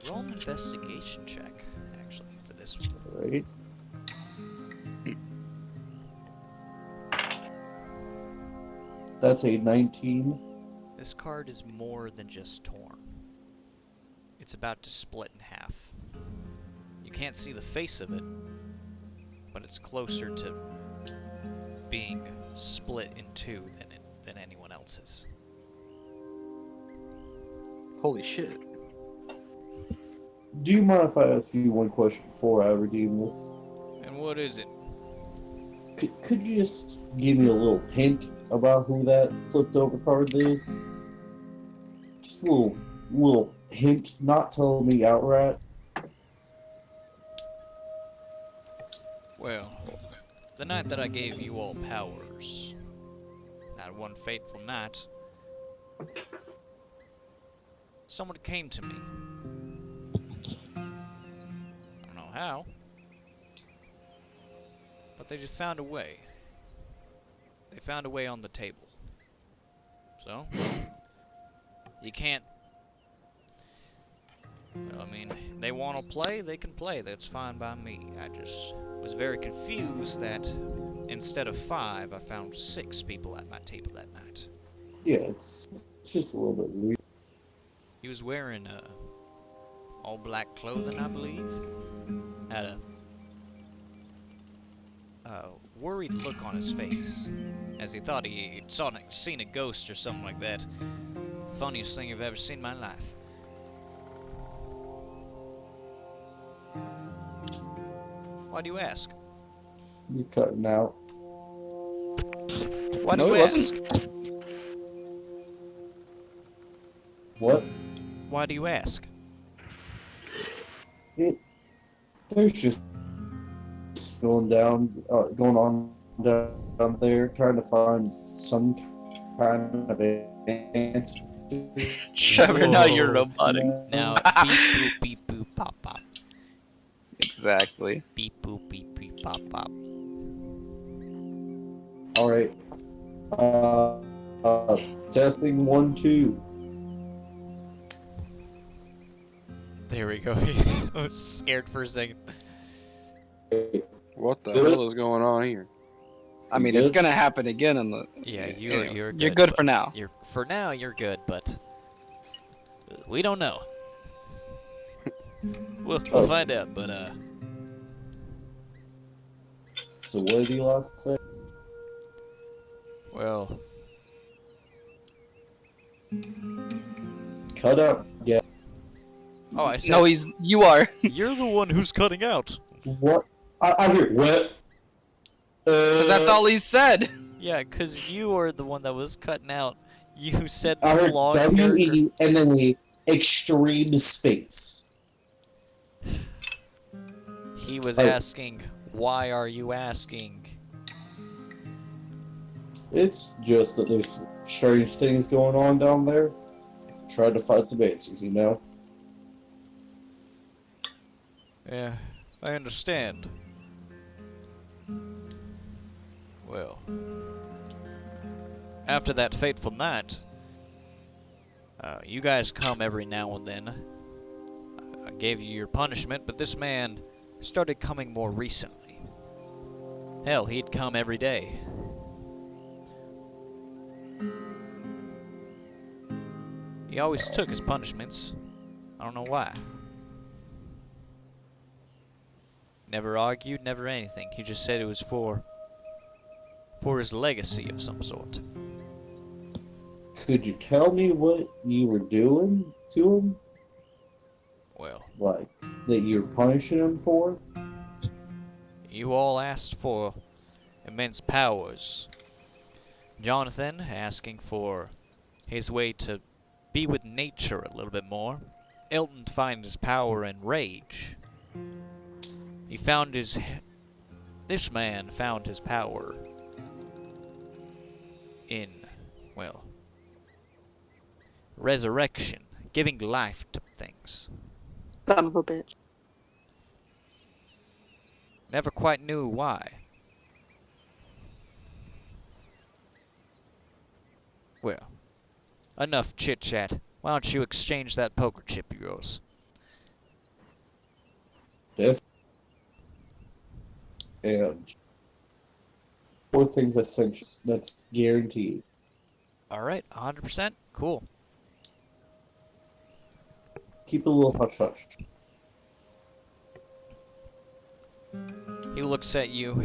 Roll an investigation check, actually, for this one. Right? That's a 19. This card is more than just torn. It's about to split in half. You can't see the face of it, but it's closer to being split in two than anyone else's. Holy shit. Do you mind if I ask you one question before I redeem this? And what is it? Could you just give me a little hint about who that flipped over card is? Just a little hint, not telling me outright. Well, the night that I gave you all powers, that one fateful night, someone came to me. I don't know how, but they just found a way. They found a way on the table. So, you can't... Well, I mean, they want to play, they can play. That's fine by me. I just was very confused that instead of 5, I found 6 people at my table that night. Yeah, it's just a little bit weird. He was wearing all black clothing, I believe. Had a worried look on his face, as he thought he'd seen a ghost or something like that. Funniest thing I've ever seen in my life. Why do you ask? You're cutting out. Why do No, you it ask? wasn't. What? Why do you ask? There's just going on down there, trying to find some kind of answer. Trevor, now you're Whoa. robotic. Now, beep boop, pop pop. Exactly. Beep boop, pop pop. All right. Testing 1, 2. There we go. I was scared for a second. What the Good. hell is going on here? I mean, You it's good? gonna happen again in the. Yeah, Anyway, you're good. You're good but for now. For now, you're good, but we don't know. We'll Oh. find out. But So what did you last say? well, Cut out. Yeah. oh, I said No, you are. you're the one who's cutting out. What? I hear what? Because that's all he said. Yeah, 'cause you are the one that was cutting out. You said I this heard long paragraph. W-E and then the extreme space. He was Oh. asking, why are you asking? It's just that there's strange things going on down there. Try to find some answers, you know? Yeah, I understand. Well, after that fateful night, you guys come every now and then. I gave you your punishment, but this man started coming more recently. Hell, he'd come every day. He always took his punishments. I don't know why. Never argued, never anything. He just said it was for his legacy of some sort. Could you tell me what you were doing to him? Well, Like, that you're punishing him for? you all asked for immense powers. Jonathan asking for his way to be with nature a little bit more. Elton to find his power in rage. He found his... This man found his power in, well, resurrection, giving life to things. Son of a bitch. Never quite knew why. Well, enough chit-chat. Why don't you exchange that poker chip of yours? Yes. And 4 things I sent you. That's guaranteed. Alright, 100%? Cool. Keep it a little hush-hush. He looks at you.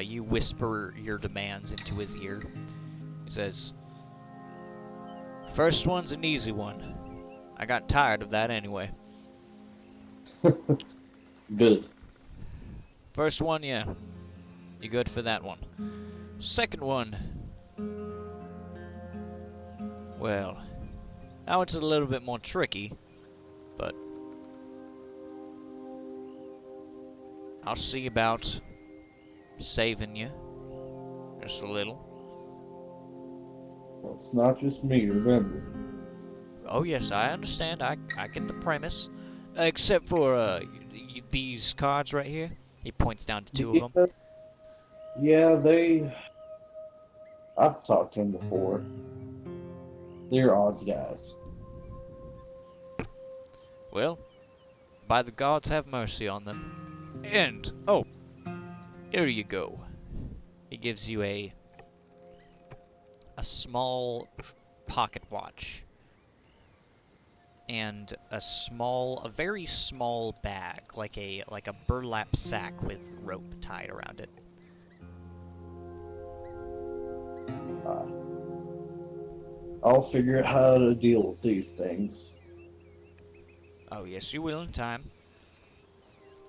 You whisper your demands into his ear. He says, "First one's an easy one. I got tired of that anyway. Good. First one, yeah. You good for that one. Second one... Well, that one's a little bit more tricky, but... I'll see about saving you. Just a little. Well, it's not just me, remember. Oh yes, I understand. I get the premise. Except for these cards right here. He points down to 2 of them. Yeah, I've talked to him before. They're odds guys. Well, by the gods have mercy on them. And, oh, here you go. He gives you a small pocket watch. And a very small bag, like a burlap sack with rope tied around it. I'll figure out how to deal with these things. Oh yes, you will in time.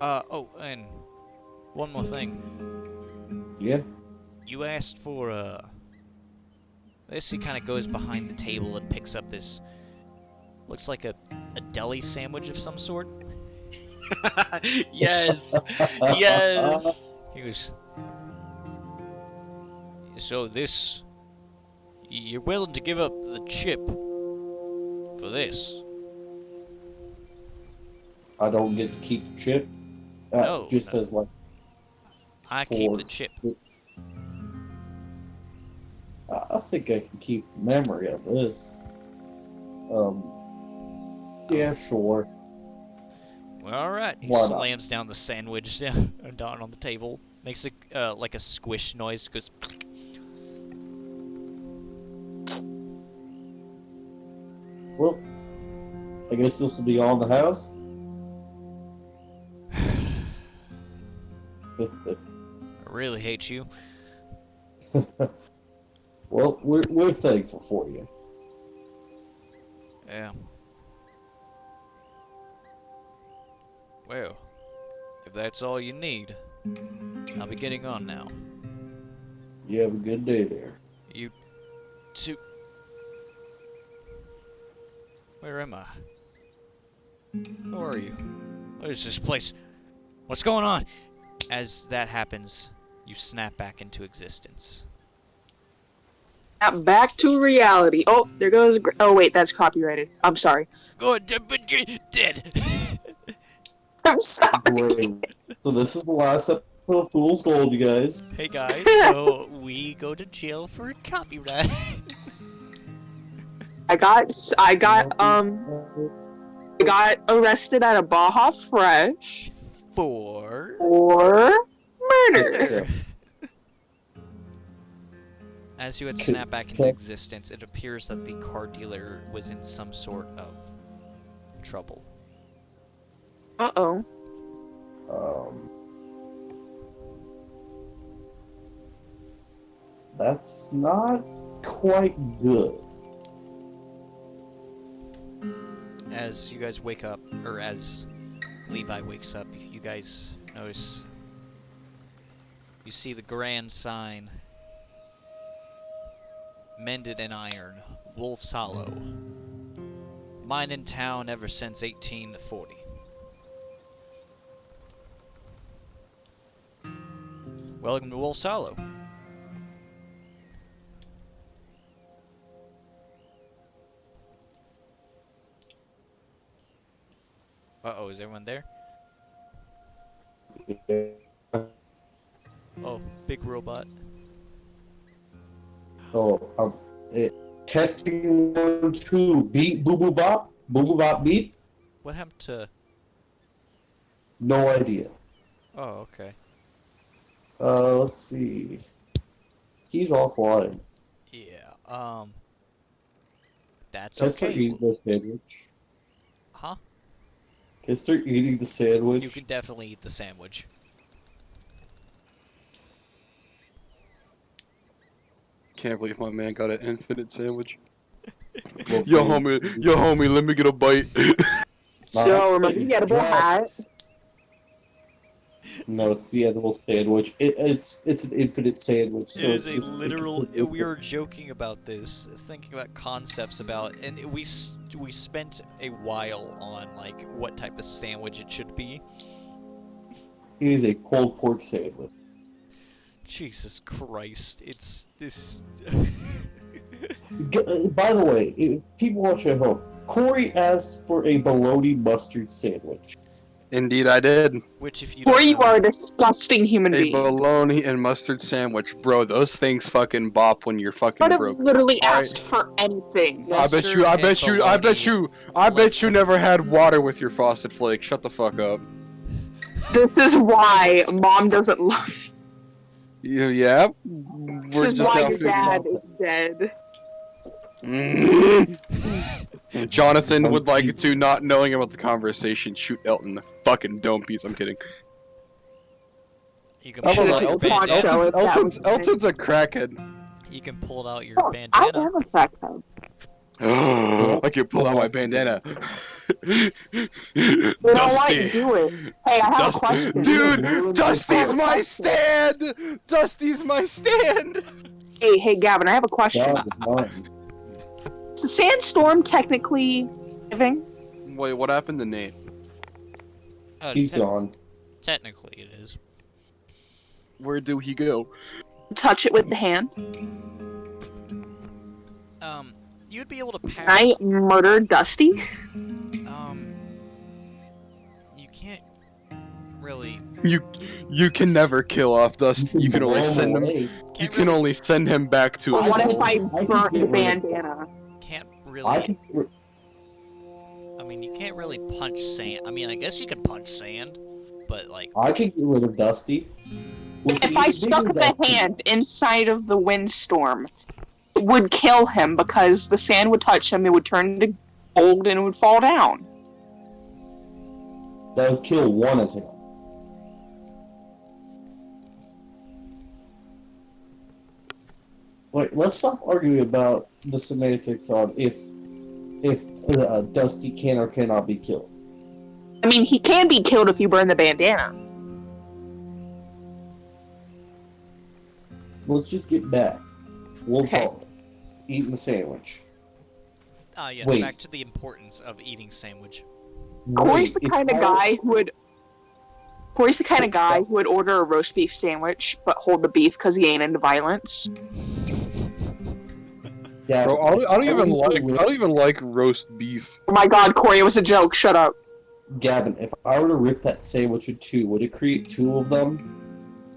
Oh, and one more thing. Yeah? You asked for this. He kind of goes behind the table and picks up this. Looks like a deli sandwich of some sort. Yes. Yes. He goes. So this, you're willing to give up the chip for this? I don't get to keep the chip. No, Just no. says like I keep For- the chip. think I can keep the memory of this. Yeah, sure. Well, alright. He Why not? slams down the sandwich down on the table. Makes a like a squish noise. Goes. Well, I guess this will be all in the house. I really hate you. Well, we're thankful for you. Yeah. Well, if that's all you need, I'll be getting on now. You have a good day there. You two. Where am I? Who are you? What is this place? What's going on? As that happens, you snap back into existence. Back to reality. Oh, there goes. Oh wait, that's copyrighted. I'm sorry. Good, but dead. I'm sorry. Great. So this is the last episode of Fool's Gold, you guys. Hey guys, so we go to jail for copyright. I got arrested at a Baja Fresh For for murder. as you had snapped back into existence, it appears that the car dealer was in some sort of trouble. Uh-oh. That's not quite good. As you guys wake up, or as Levi wakes up, you guys notice, you see the grand sign, mended in iron, Wolf's Hollow. Mine in town ever since 1840. Welcome to Wolf's Hollow. Uh-oh, is everyone there? Oh, big robot. Oh, testing 1, 2, beep, boo boo bop, beep. What happened to... No idea. Oh, okay. Let's see. He's offline. Yeah, that's Can I start okay. eating the sandwich? Huh? Can I start eating the sandwich? You can definitely eat the sandwich. Can't believe my man got an infinite sandwich. Well, Yo, please. homie, let me get a bite. So remember, you get a Drop. hat. No, it's the edible sandwich. It's an infinite sandwich. So It it's is just, a literal. We were joking about this, thinking about concepts about, and we spent a while on like what type of sandwich it should be. It is a pulled pork sandwich. Jesus Christ! It's this. By the way, people watching at home, Corey asked for a bologna mustard sandwich. Indeed, I did. Which, if you Boy, don't you know, are a disgusting human A being. bologna and mustard sandwich, bro. Those things fucking bop when you're fucking Could have broke. literally Alright. asked for anything. Yeah. I bet you never had water with your Frosted Flake. Shut the fuck up. This is why mom doesn't love you. Yeah. This is why your dad is dead. Jonathan would like to, not knowing about the conversation, shoot Elton in the fucking dome piece. I'm kidding. you can How pull about out Elton- your bandana. Elton's a crackhead. You can pull out your Oh, I bandana. am a crackhead. I can pull out my bandana. You know what? Dusty. Do it. Hey, I have a question. Dude, Dusty's my stand! Dusty's my stand! Hey, Gavin, I have a question. God is mine. Is the sandstorm technically living? Wait, what happened to Nate? He's gone. Technically, it is. Where do he go? Touch it with the hand. You'd be able to pass. I murdered Dusty. You can't really. You can never kill off Dusty. You can only Blown send him. away. You Can't can really, only send him back to But his what if home. I can burnt the get rid of this. bandana? can't I really. can. I mean, you can't really punch sand. I mean, I guess you could punch sand, but like, I can get rid of Dusty. With If I even stuck bigger the Dusty- hand inside of the windstorm, it would kill him because the sand would touch him, it would turn to gold, and it would fall down. that would kill one of him. Wait, let's stop arguing about the semantics on if Dusty can or cannot be killed. I mean, he can be killed if you burn the bandana. Let's just get back. We'll Okay. talk. Eating the sandwich. yes, Wait. back to the importance of eating sandwich. Corey's the Wait, kind of if guy who would. Corey's the kind of guy who would order a roast beef sandwich, but hold the beef because he ain't into violence. Yeah, Bro, I don't even Gavin, like roast beef. Oh my god, Corey, it was a joke. Shut up. Gavin, if I were to rip that sandwich in two, would it create two of them?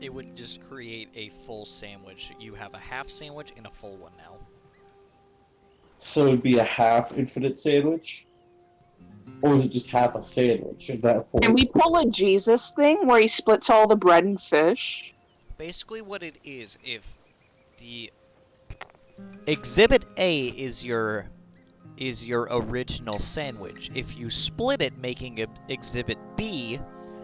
It would just create a full sandwich. You have a half sandwich and a full one now. So it'd be a half infinite sandwich? Or is it just half a sandwich at that point? Can we pull a Jesus thing where he splits all the bread and fish? Basically, what it is, if the Exhibit A is your original sandwich, if you split it, making Exhibit B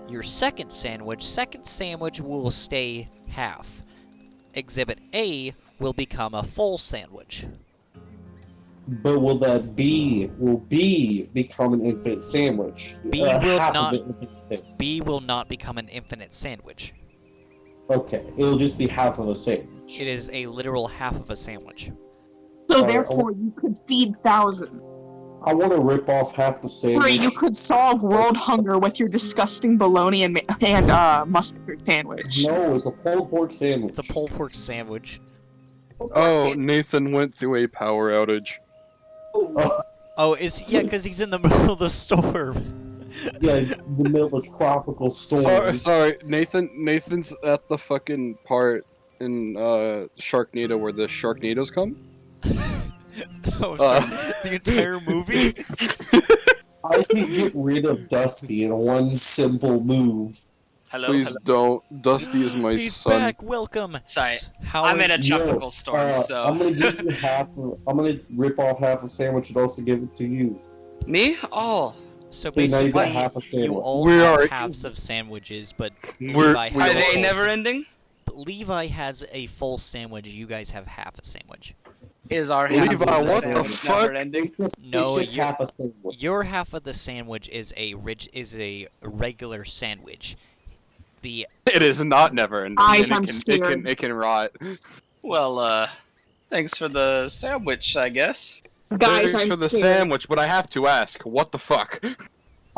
your second sandwich will stay half. Exhibit A will become a full sandwich. But will B become an infinite sandwich? B will half of not- it will be infinite. B will not become an infinite sandwich. Okay, it'll just be half of a sandwich. It is a literal half of a sandwich. So Alright, therefore, you could feed thousands. I want to rip off half the Or sandwich. you could solve world hunger with your disgusting bologna and mustard sandwich. No, it's a pulled pork sandwich. It's a pulled pork sandwich. Oh, Nathan went through a power outage. Oh, Oh, because he's in the middle of the storm. yeah, in the middle of a tropical storm. Sorry, Nathan's at the fucking part in Sharknado where the Sharknadoes come. Oh, sorry. The entire movie? I can get rid of Dusty in one simple move. Hello. Please Hello. don't. Dusty is my He's son. back. Welcome. Sorry, How I'm in is- a tropical storm, so I'm gonna give you I'm gonna rip off half a sandwich and also give it to you. me? Oh, So So now you basically, got half a you sandwich. all We have are- halves of sandwiches, but We're- Levi we are has a they full never ending? Levi has a full sandwich. You guys have half a sandwich. Is our Levi, half of the what the sandwich fuck? never ending? No, it's just you're- half a sandwich. Your half of the sandwich is a regular sandwich. The It is not never ending. Guys, and I'm scared. it can rot. Well, thanks for the sandwich, I guess. Guys, Thanks I'm for the scared. sandwich, but I have to ask, what the fuck?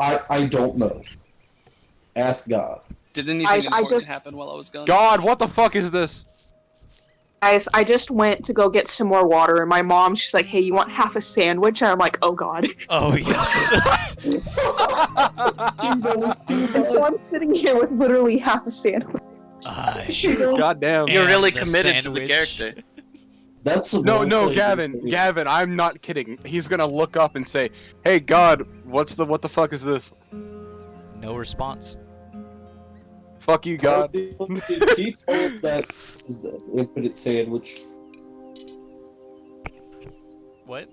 I don't know. Ask God. Did anything I important just- happen while I was gone? God, what the fuck is this? Guys, I just went to go get some more water, and my mom, she's like, "Hey, you want half a sandwich?" And I'm like, "Oh God!" oh yes. And so I'm sitting here with literally half a sandwich. God damn. You're And really the committed to the sandwich. character. That's the No, role-playing Gavin, thing. Gavin, I'm not kidding. He's gonna look up and say, "Hey, God, what the fuck is this? No response. Fuck you, God." He told that this is an infinite sandwich. What?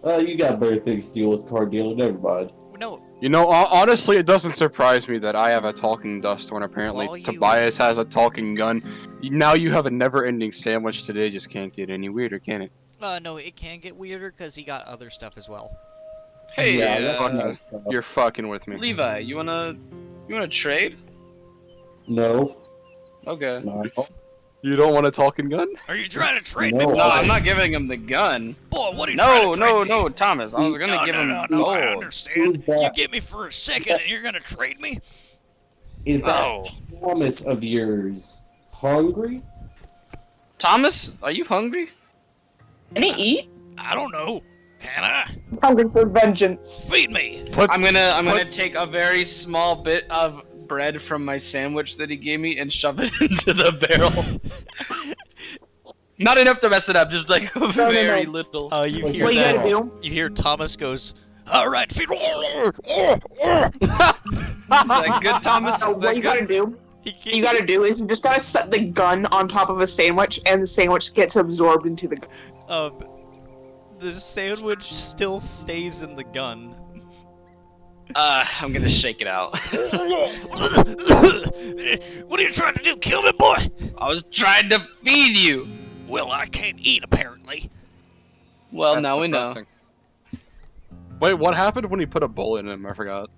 You got better things to deal with, car dealer. Never mind. No. You know, honestly, it doesn't surprise me that I have a talking dust when apparently Well, you- Tobias has a talking gun. Now you have a never-ending sandwich. Today just can't get any weirder, can it? No, it can get weirder because he got other stuff as well. Hey, Yeah, that's that's fucking- nice stuff. You're fucking with me. Levi, you wanna trade? No, Okay. no. You don't want a talking gun? Are you trying to trade No, me, boy? No, I'm not giving him the gun. Boy, what are you trying No, to no, trade me? no, Thomas. I was gonna give him no, I gold. understand. Who's that? You get me for a second and you're gonna trade me? Is that Oh. Thomas of yours hungry? Thomas, are you hungry? Can he eat? I don't know. Can I? Hungry for vengeance. Feed me. Put, I'm gonna What? take a very small bit of bread from my sandwich that he gave me and shove it into the barrel. Not enough to mess it up, just like a very little. You Like, hear What you that? gotta do? You hear Thomas goes, "All right, feed." Is that good, Thomas? So Is what that you good? gotta do? You gotta do is you just gotta set the gun on top of a sandwich, and the sandwich gets absorbed into the gun. The sandwich still stays in the gun. I'm gonna shake it out. What are you trying to do? Kill me, boy? I was trying to feed you. Well, I can't eat apparently. Well, That's now we know. depressing. Wait, what happened when you put a bullet in him? I forgot.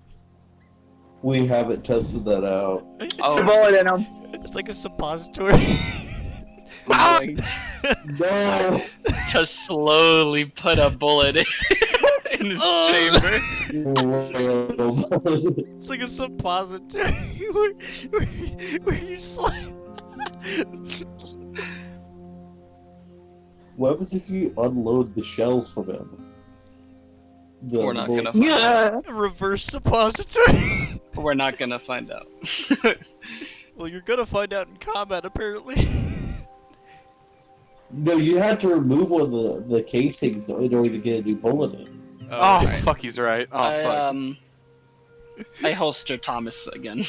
We haven't tested that out. The Oh, bullet in them. It's like a suppository. I'm going No! to slowly put a bullet in his chamber. It's like a suppository where you slide. What happens if you unload the shells from him? We're not gonna find out. Yeah. A reverse suppository. We're not gonna find out. Well, you're gonna find out in combat apparently. No, you had to remove one of the casings in order to get a new bullet in. Oh, okay. fuck, he's right. Oh, fuck. I holster Thomas again.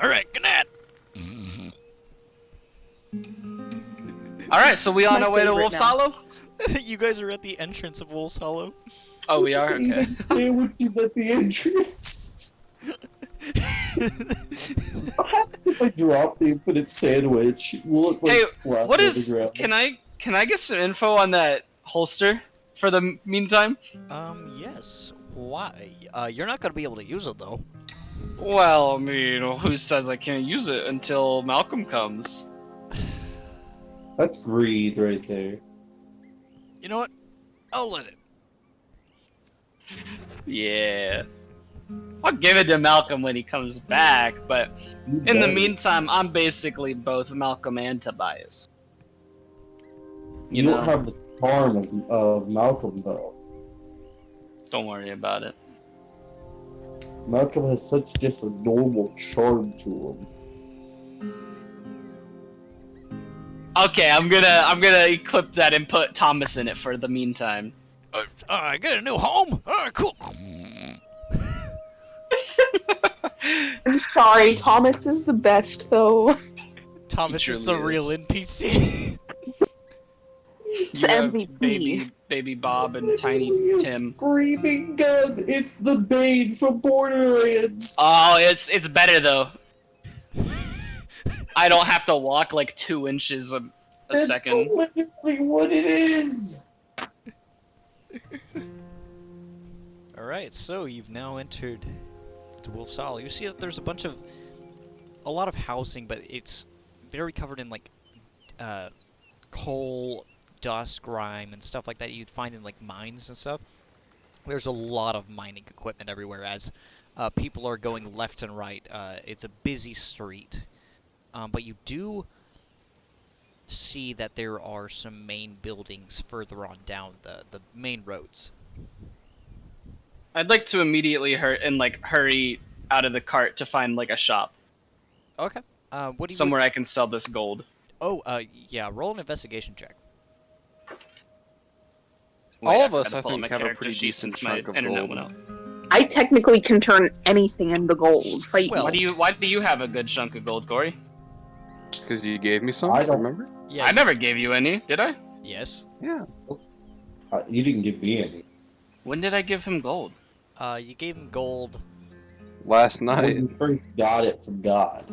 All right, good night. All right, so we It's on my our way to favorite Wolf's now. Hollow? You guys are at the entrance of Wolf's Hollow. Oh, we are. Okay. Sandwich at the entrance. If I drop the infinite sandwich, will it like Hey, splat what on is? the ground? Can I get some info on that holster for the meantime? Yes. Why? You're not gonna be able to use it though. Well, I mean, who says I can't use it until Malcolm comes? That's greed right there. You know what? I'll let it. Yeah. I'll give it to Malcolm when he comes back, but You in the better. meantime, I'm basically both Malcolm and Tobias. You You don't know, have the charm of Malcolm though. don't worry about it. Malcolm has such just a normal charm to him. Okay, I'm gonna equip that and put Thomas in it for the meantime. I got a new home. Cool. I'm sorry, Thomas is the best though. Thomas He is the truly real is. NPC. It's You have MVP. baby Bob and Tiny It's Tim. Screaming gun! It's the Bane from Borderlands! Oh, it's better though. I don't have to walk like 2 inches a That's second. literally what it is! Alright, so you've now entered the Wolf's Hollow. You see that there's a lot of housing, but it's very covered in like coal, dust, grime, and stuff like that you'd find in like mines and stuff. There's a lot of mining equipment everywhere as people are going left and right. It's a busy street. But you do see that there are some main buildings further on down the main roads. I'd like to immediately hurry out of the cart to find like a shop Okay. What do you somewhere I can sell this gold. Oh, yeah, roll an investigation check. All of I us, forgot to I pull up think, my have a character pretty sheet decent since my chunk of internet gold. went out. I technically can turn anything into gold. Right? Well- Why do you have a good chunk of gold, Corey? Because you gave me some, I don't- remember? Yeah. I never gave you any, did I? Yes. Yeah. You didn't give me any. When did I give him gold? You gave him gold. Last When night. you first got it from God.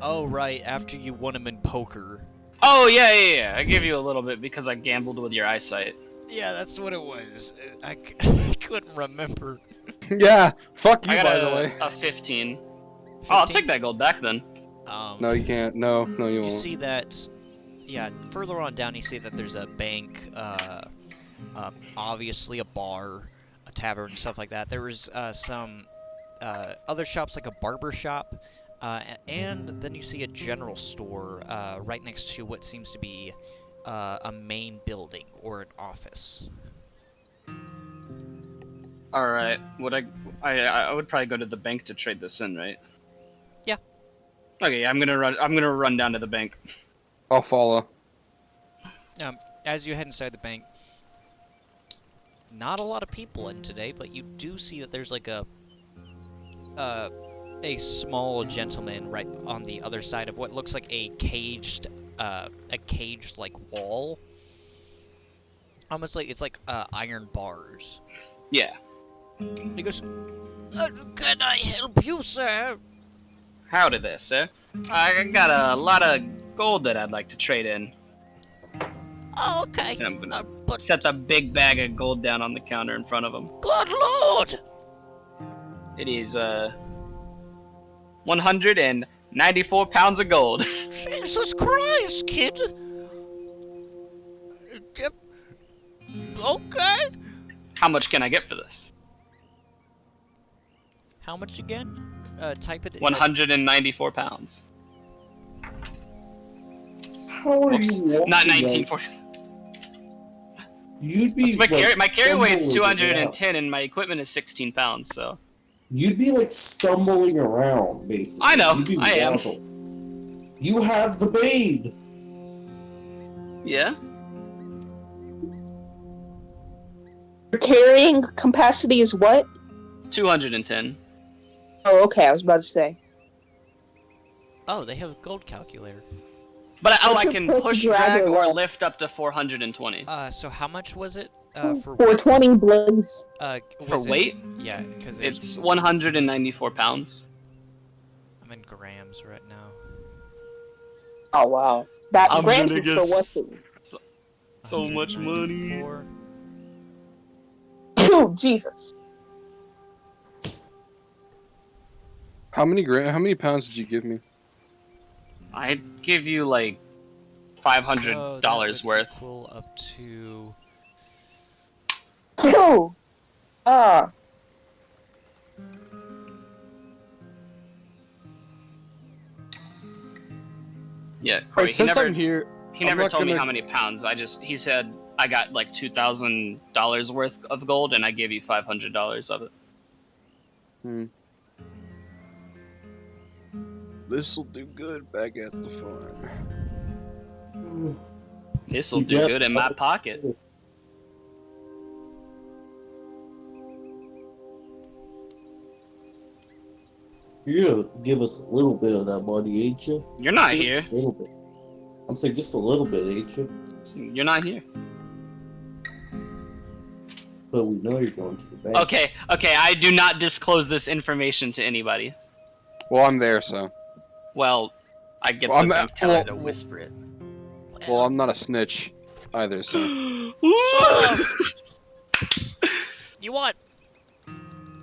Oh, right, after you won him in poker. Oh yeah. I gave you a little bit because I gambled with your eyesight. Yeah, that's what it was. I couldn't remember. Yeah, fuck you, I got by the way. a 15. Oh, I'll take that gold back then. No, you can't. No, you You won't. see that, yeah, further on down you see that there's a bank, obviously a bar, a tavern, stuff like that. There is some other shops like a barber shop, and then you see a general store right next to what seems to be a main building or an office. All right. I would probably go to the bank to trade this in, right? Okay, I'm gonna run down to the bank. I'll follow. As you head inside the bank, not a lot of people in today, but you do see that there's like a small gentleman right on the other side of what looks like a caged like wall. Almost like it's like iron bars. Yeah. And he goes, "Can I help you, sir?" Howdy there, sir. I got a lot of gold that I'd like to trade in. Oh, okay. And I'm gonna But set the big bag of gold down on the counter in front of him. good lord! It is 194 pounds of gold. Jesus Christ, kid! Okay. How much can I get for this? How much again? Type it. 194 pounds. How are Whoops. you walking Not guys? 1940. You'd be My carry weight's stumbling 210 and my equipment is 16 pounds, so. You'd be like stumbling around, basically. I know, You'd be I am. waddling. You have the Bane. Yeah? Your carrying capacity is what? 210. Oh, okay. I was about to say. Oh, they have a gold calculator. But I What's your can plus push, drag drag, or roll? lift up to 420. So how much was it? For 420 blaze. For weight? Yeah, because It's 194 pounds. I'm in grams right now. Oh wow. That I'm grams gonna is for get what thing? So much money. 194. Phew, Jesus. How many pounds did you give me? I'd give you like So $500 that would worth. equal up to. Phew. Yeah, Alright, Corey, since I'm here, he I'm never not told me gonna- how many pounds. He said I got like $2,000 worth of gold, and I gave you $500 of it. this'll do good back at the farm. This'll You do get- good in my pocket. You're gonna give us a little bit of that money, ain't you? You're not Just here. a little bit. I'm saying just a little bit, ain't you? You're not here. But we know you're going to the bank. Okay, I do not disclose this information to anybody. Well, I'm there, so. Well, I get Well, the bank teller to well- whisper it. Well, I'm not a snitch either, so. You want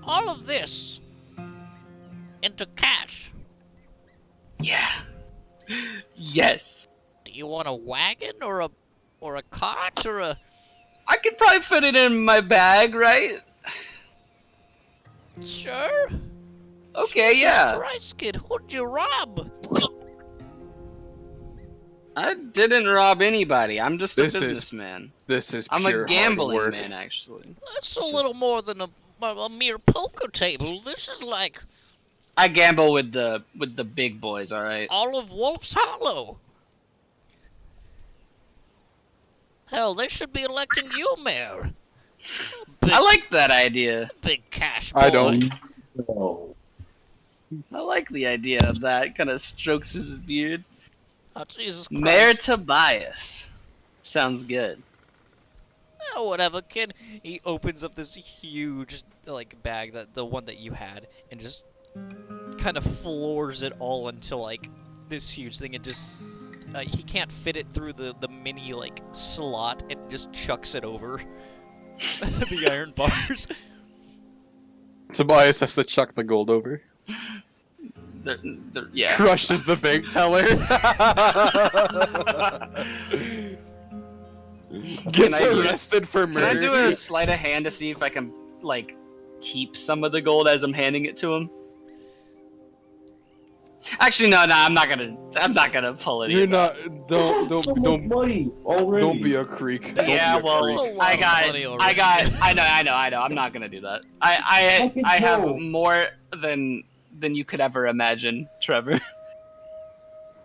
all of this into cash? Yeah. Yes. Do you want a wagon or a cart or a? I could probably fit it in my bag, right? Sure. Okay, Jesus yeah. Christ, kid, who'd you rob? I didn't rob anybody. I'm just a This is businessman. This is I'm pure a gambling hard work. man, actually. That's This a is- little more than a mere poker table. This is like I gamble with the big boys, all right. all of Wolf's Hollow. Hell, they should be electing you mayor. Big, I like that idea. big cash boy. I don't. No. I like the idea of that. Kind of strokes his beard. Oh, Jesus Christ. Mayor Tobias. Sounds good. Oh, whatever, kid. He opens up this huge, like, bag, the one that you had, and just kind of floors it all into, like, this huge thing, and just, he can't fit it through the mini, like, slot, and just chucks it over the iron bars. Tobias has to chuck the gold over. Yeah. Crushes the bank teller. Gets I do- arrested for Can I murder. do a sleight of hand to see if I can, like, keep some of the gold as I'm handing it to him? Actually, no, I'm not gonna pull it. You're either. not. Don't So much don't money already. don't be a creek. Don't Yeah, be a well, That's a creek. lot I of got, money I already. got, I know. I'm not gonna do that. I Fucking have no. more than you could ever imagine, Trevor.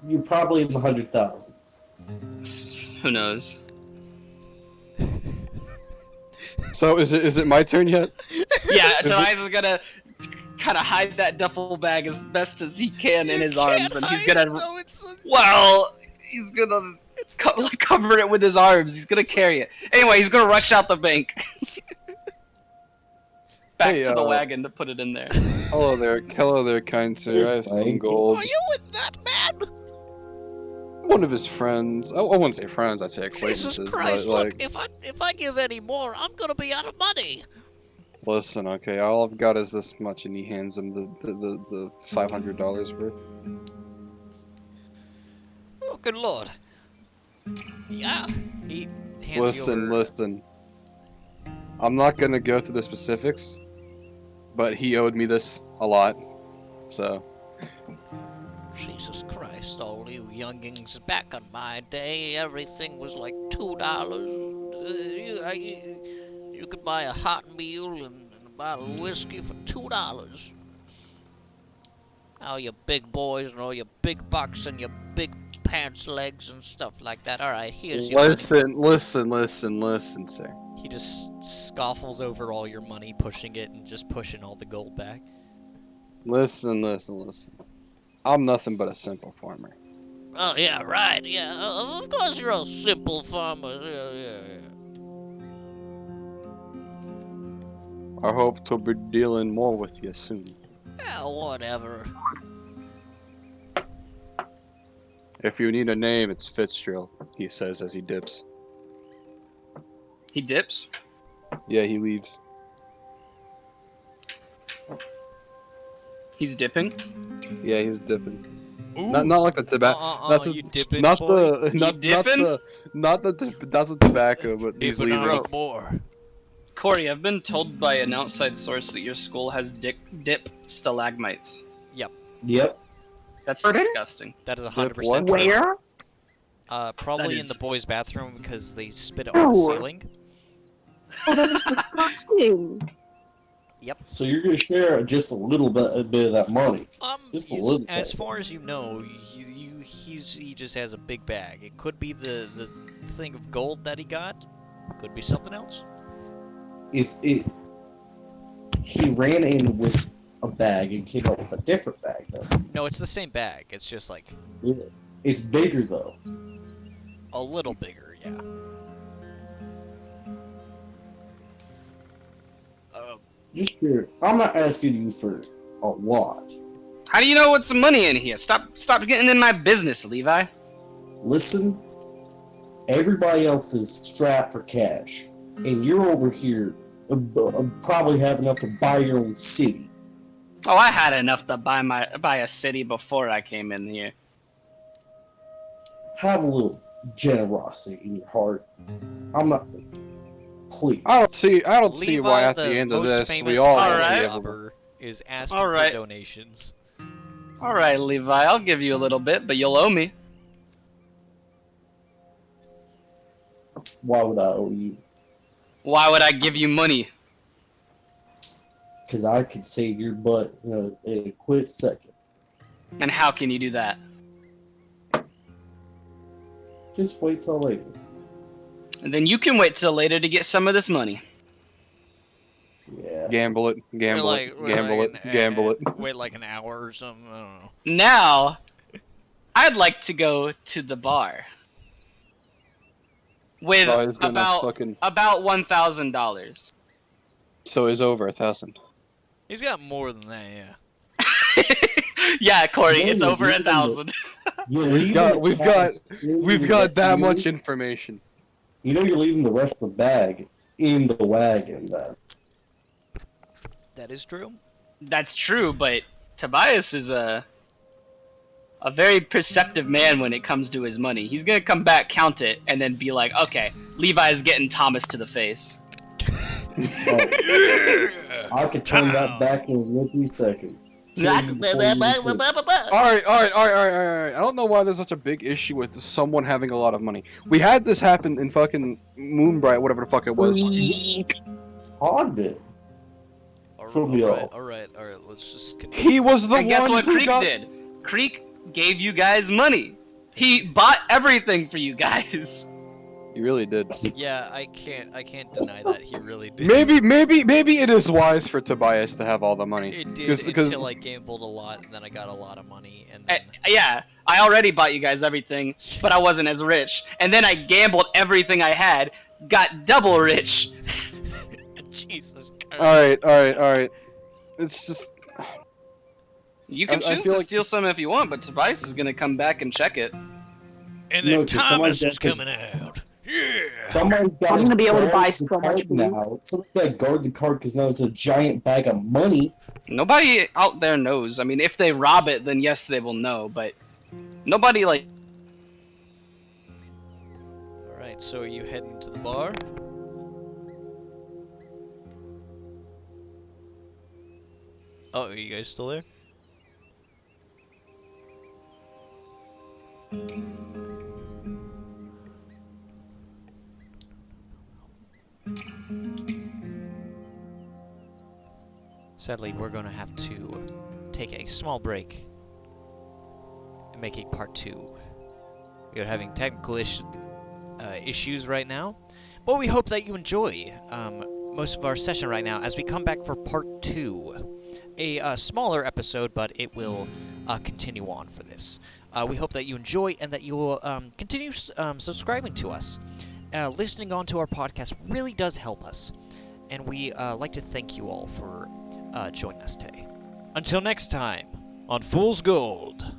you're probably in the 100,000s. Who knows? So is it my turn yet? Yeah, Tobias is gonna kind of hide that duffel bag as best as he can in his arms, and he's gonna. Well, he's gonna cover it with his arms. He's gonna carry it. Anyway, he's gonna rush out the bank. Back Hey, to the wagon to put it in there. Hello there, kind sir. I have some gold. Are you with that man? One of his friends. I wouldn't say friends. I'd say acquaintances. Jesus Christ! But, like, Look, if I give any more, I'm gonna be out of money. listen, okay. All I've got is this much, and he hands him the $500 worth. Oh, good lord. Yeah. He hands you over. Listen. I'm not gonna go through the specifics, but he owed me this a lot, so. Jesus Christ, all you youngings, back in my day, everything was like $2. You could buy a hot meal and a bottle of whiskey for $2. All you big boys and all your big bucks and your big pants legs and stuff like that. Alright, here's your money. Listen, sir. He just scoffles over all your money, pushing it and just pushing all the gold back. Listen. I'm nothing but a simple farmer. Oh, yeah, right, yeah. Of course you're all simple farmers. Yeah. I hope to be dealing more with you soon. Yeah, whatever. If you need a name, it's Fitzgerald, he says as he dips. He dips. Yeah, he leaves. He's dipping. Yeah, he's dipping. Ooh. Not like the tobacco. You dipping, not boy? the tobacco, but he's Dipping leaving. out more. Corey, I've been told by an outside source that your school has dip stalagmites. Yep. That's Pardon? disgusting. That is what? 100% true. Where? Probably That in the is- boys' bathroom because they spit it on the Ew. ceiling. Oh, that is disgusting. So you're gonna share just a little bit of that money. Just a little As bit. far as you know, he just has a big bag. It could be the thing of gold that he got. Could be something else. If he ran in with a bag and came up with a different bag, then No, it's the same bag. It's just like it's bigger though. a little bigger, yeah. Just share. I'm not asking you for a lot. How do you know what's some money in here? Stop getting in my business, Levi. Listen, everybody else is strapped for cash, and you're over here probably have enough to buy your own city. Oh, I had enough to buy a city before I came in here. Have a little generosity in your heart. I'm not. Please. I don't see Levi, why at the end of most this famous we all Alright. have to be able to. robber, is asking Alright. for donations. All right, Levi, I'll give you a little bit, but you'll owe me. Why would I owe you? Why would I give you money? Because I could save your butt in a quick second. And how can you do that? Just wait till later. And then you can wait till later to get some of this money. Yeah. Gamble it. Gamble it. Wait like an hour or something. I don't know. Now, I'd like to go to the bar with Oh, he's gonna about $1,000. So it's over 1,000. He's got more than that, yeah. Yeah, Corey, Yeah, it's you're over leaving 1,000. We've got that much information. You know you're leaving the rest of the bag in the wagon then. That is true. That's true, but Tobias is a very perceptive man when it comes to his money. He's gonna come back, count it, and then be like, okay, Levi's getting Thomas to the face. I could turn that back in 1 second. Alright. I don't know why there's such a big issue with someone having a lot of money. We had this happen in fucking Moonbright, whatever the fuck it was. Odd did. From y'all. Alright, let's just continue. He was the And guess one what who Creek got... did? Creek gave you guys money. He bought everything for you guys. You really did. Yeah, I can't deny that he really did. Maybe it is wise for Tobias to have all the money. It did 'Cause- until I gambled a lot, and then I got a lot of money, and then Yeah, I already bought you guys everything, but I wasn't as rich. And then I gambled everything I had, got double rich. Jesus Christ. Alright. It's just You can I choose feel to like- steal some if you want, but Tobias is gonna come back and check it. And No, then 'cause somebody's Thomas is got coming out. Yeah. Somebody's got I'm gonna be able to guard buy the so much card food. now. Someone's got to guard the card because now it's a giant bag of money. Nobody out there knows. I mean, if they rob it, then yes, they will know, but nobody, like... Alright, so are you heading to the bar? Oh, are you guys still there? Sadly, we're going to have to take a small break and make a part 2. We are having technical issues right now, but we hope that you enjoy most of our session right now as we come back for part 2. A smaller episode, but it will continue on for this. We hope that you enjoy and that you will continue subscribing to us. Listening on to our podcast really does help us, and we like to thank you all for joining us today. Until next time, on Fool's Gold.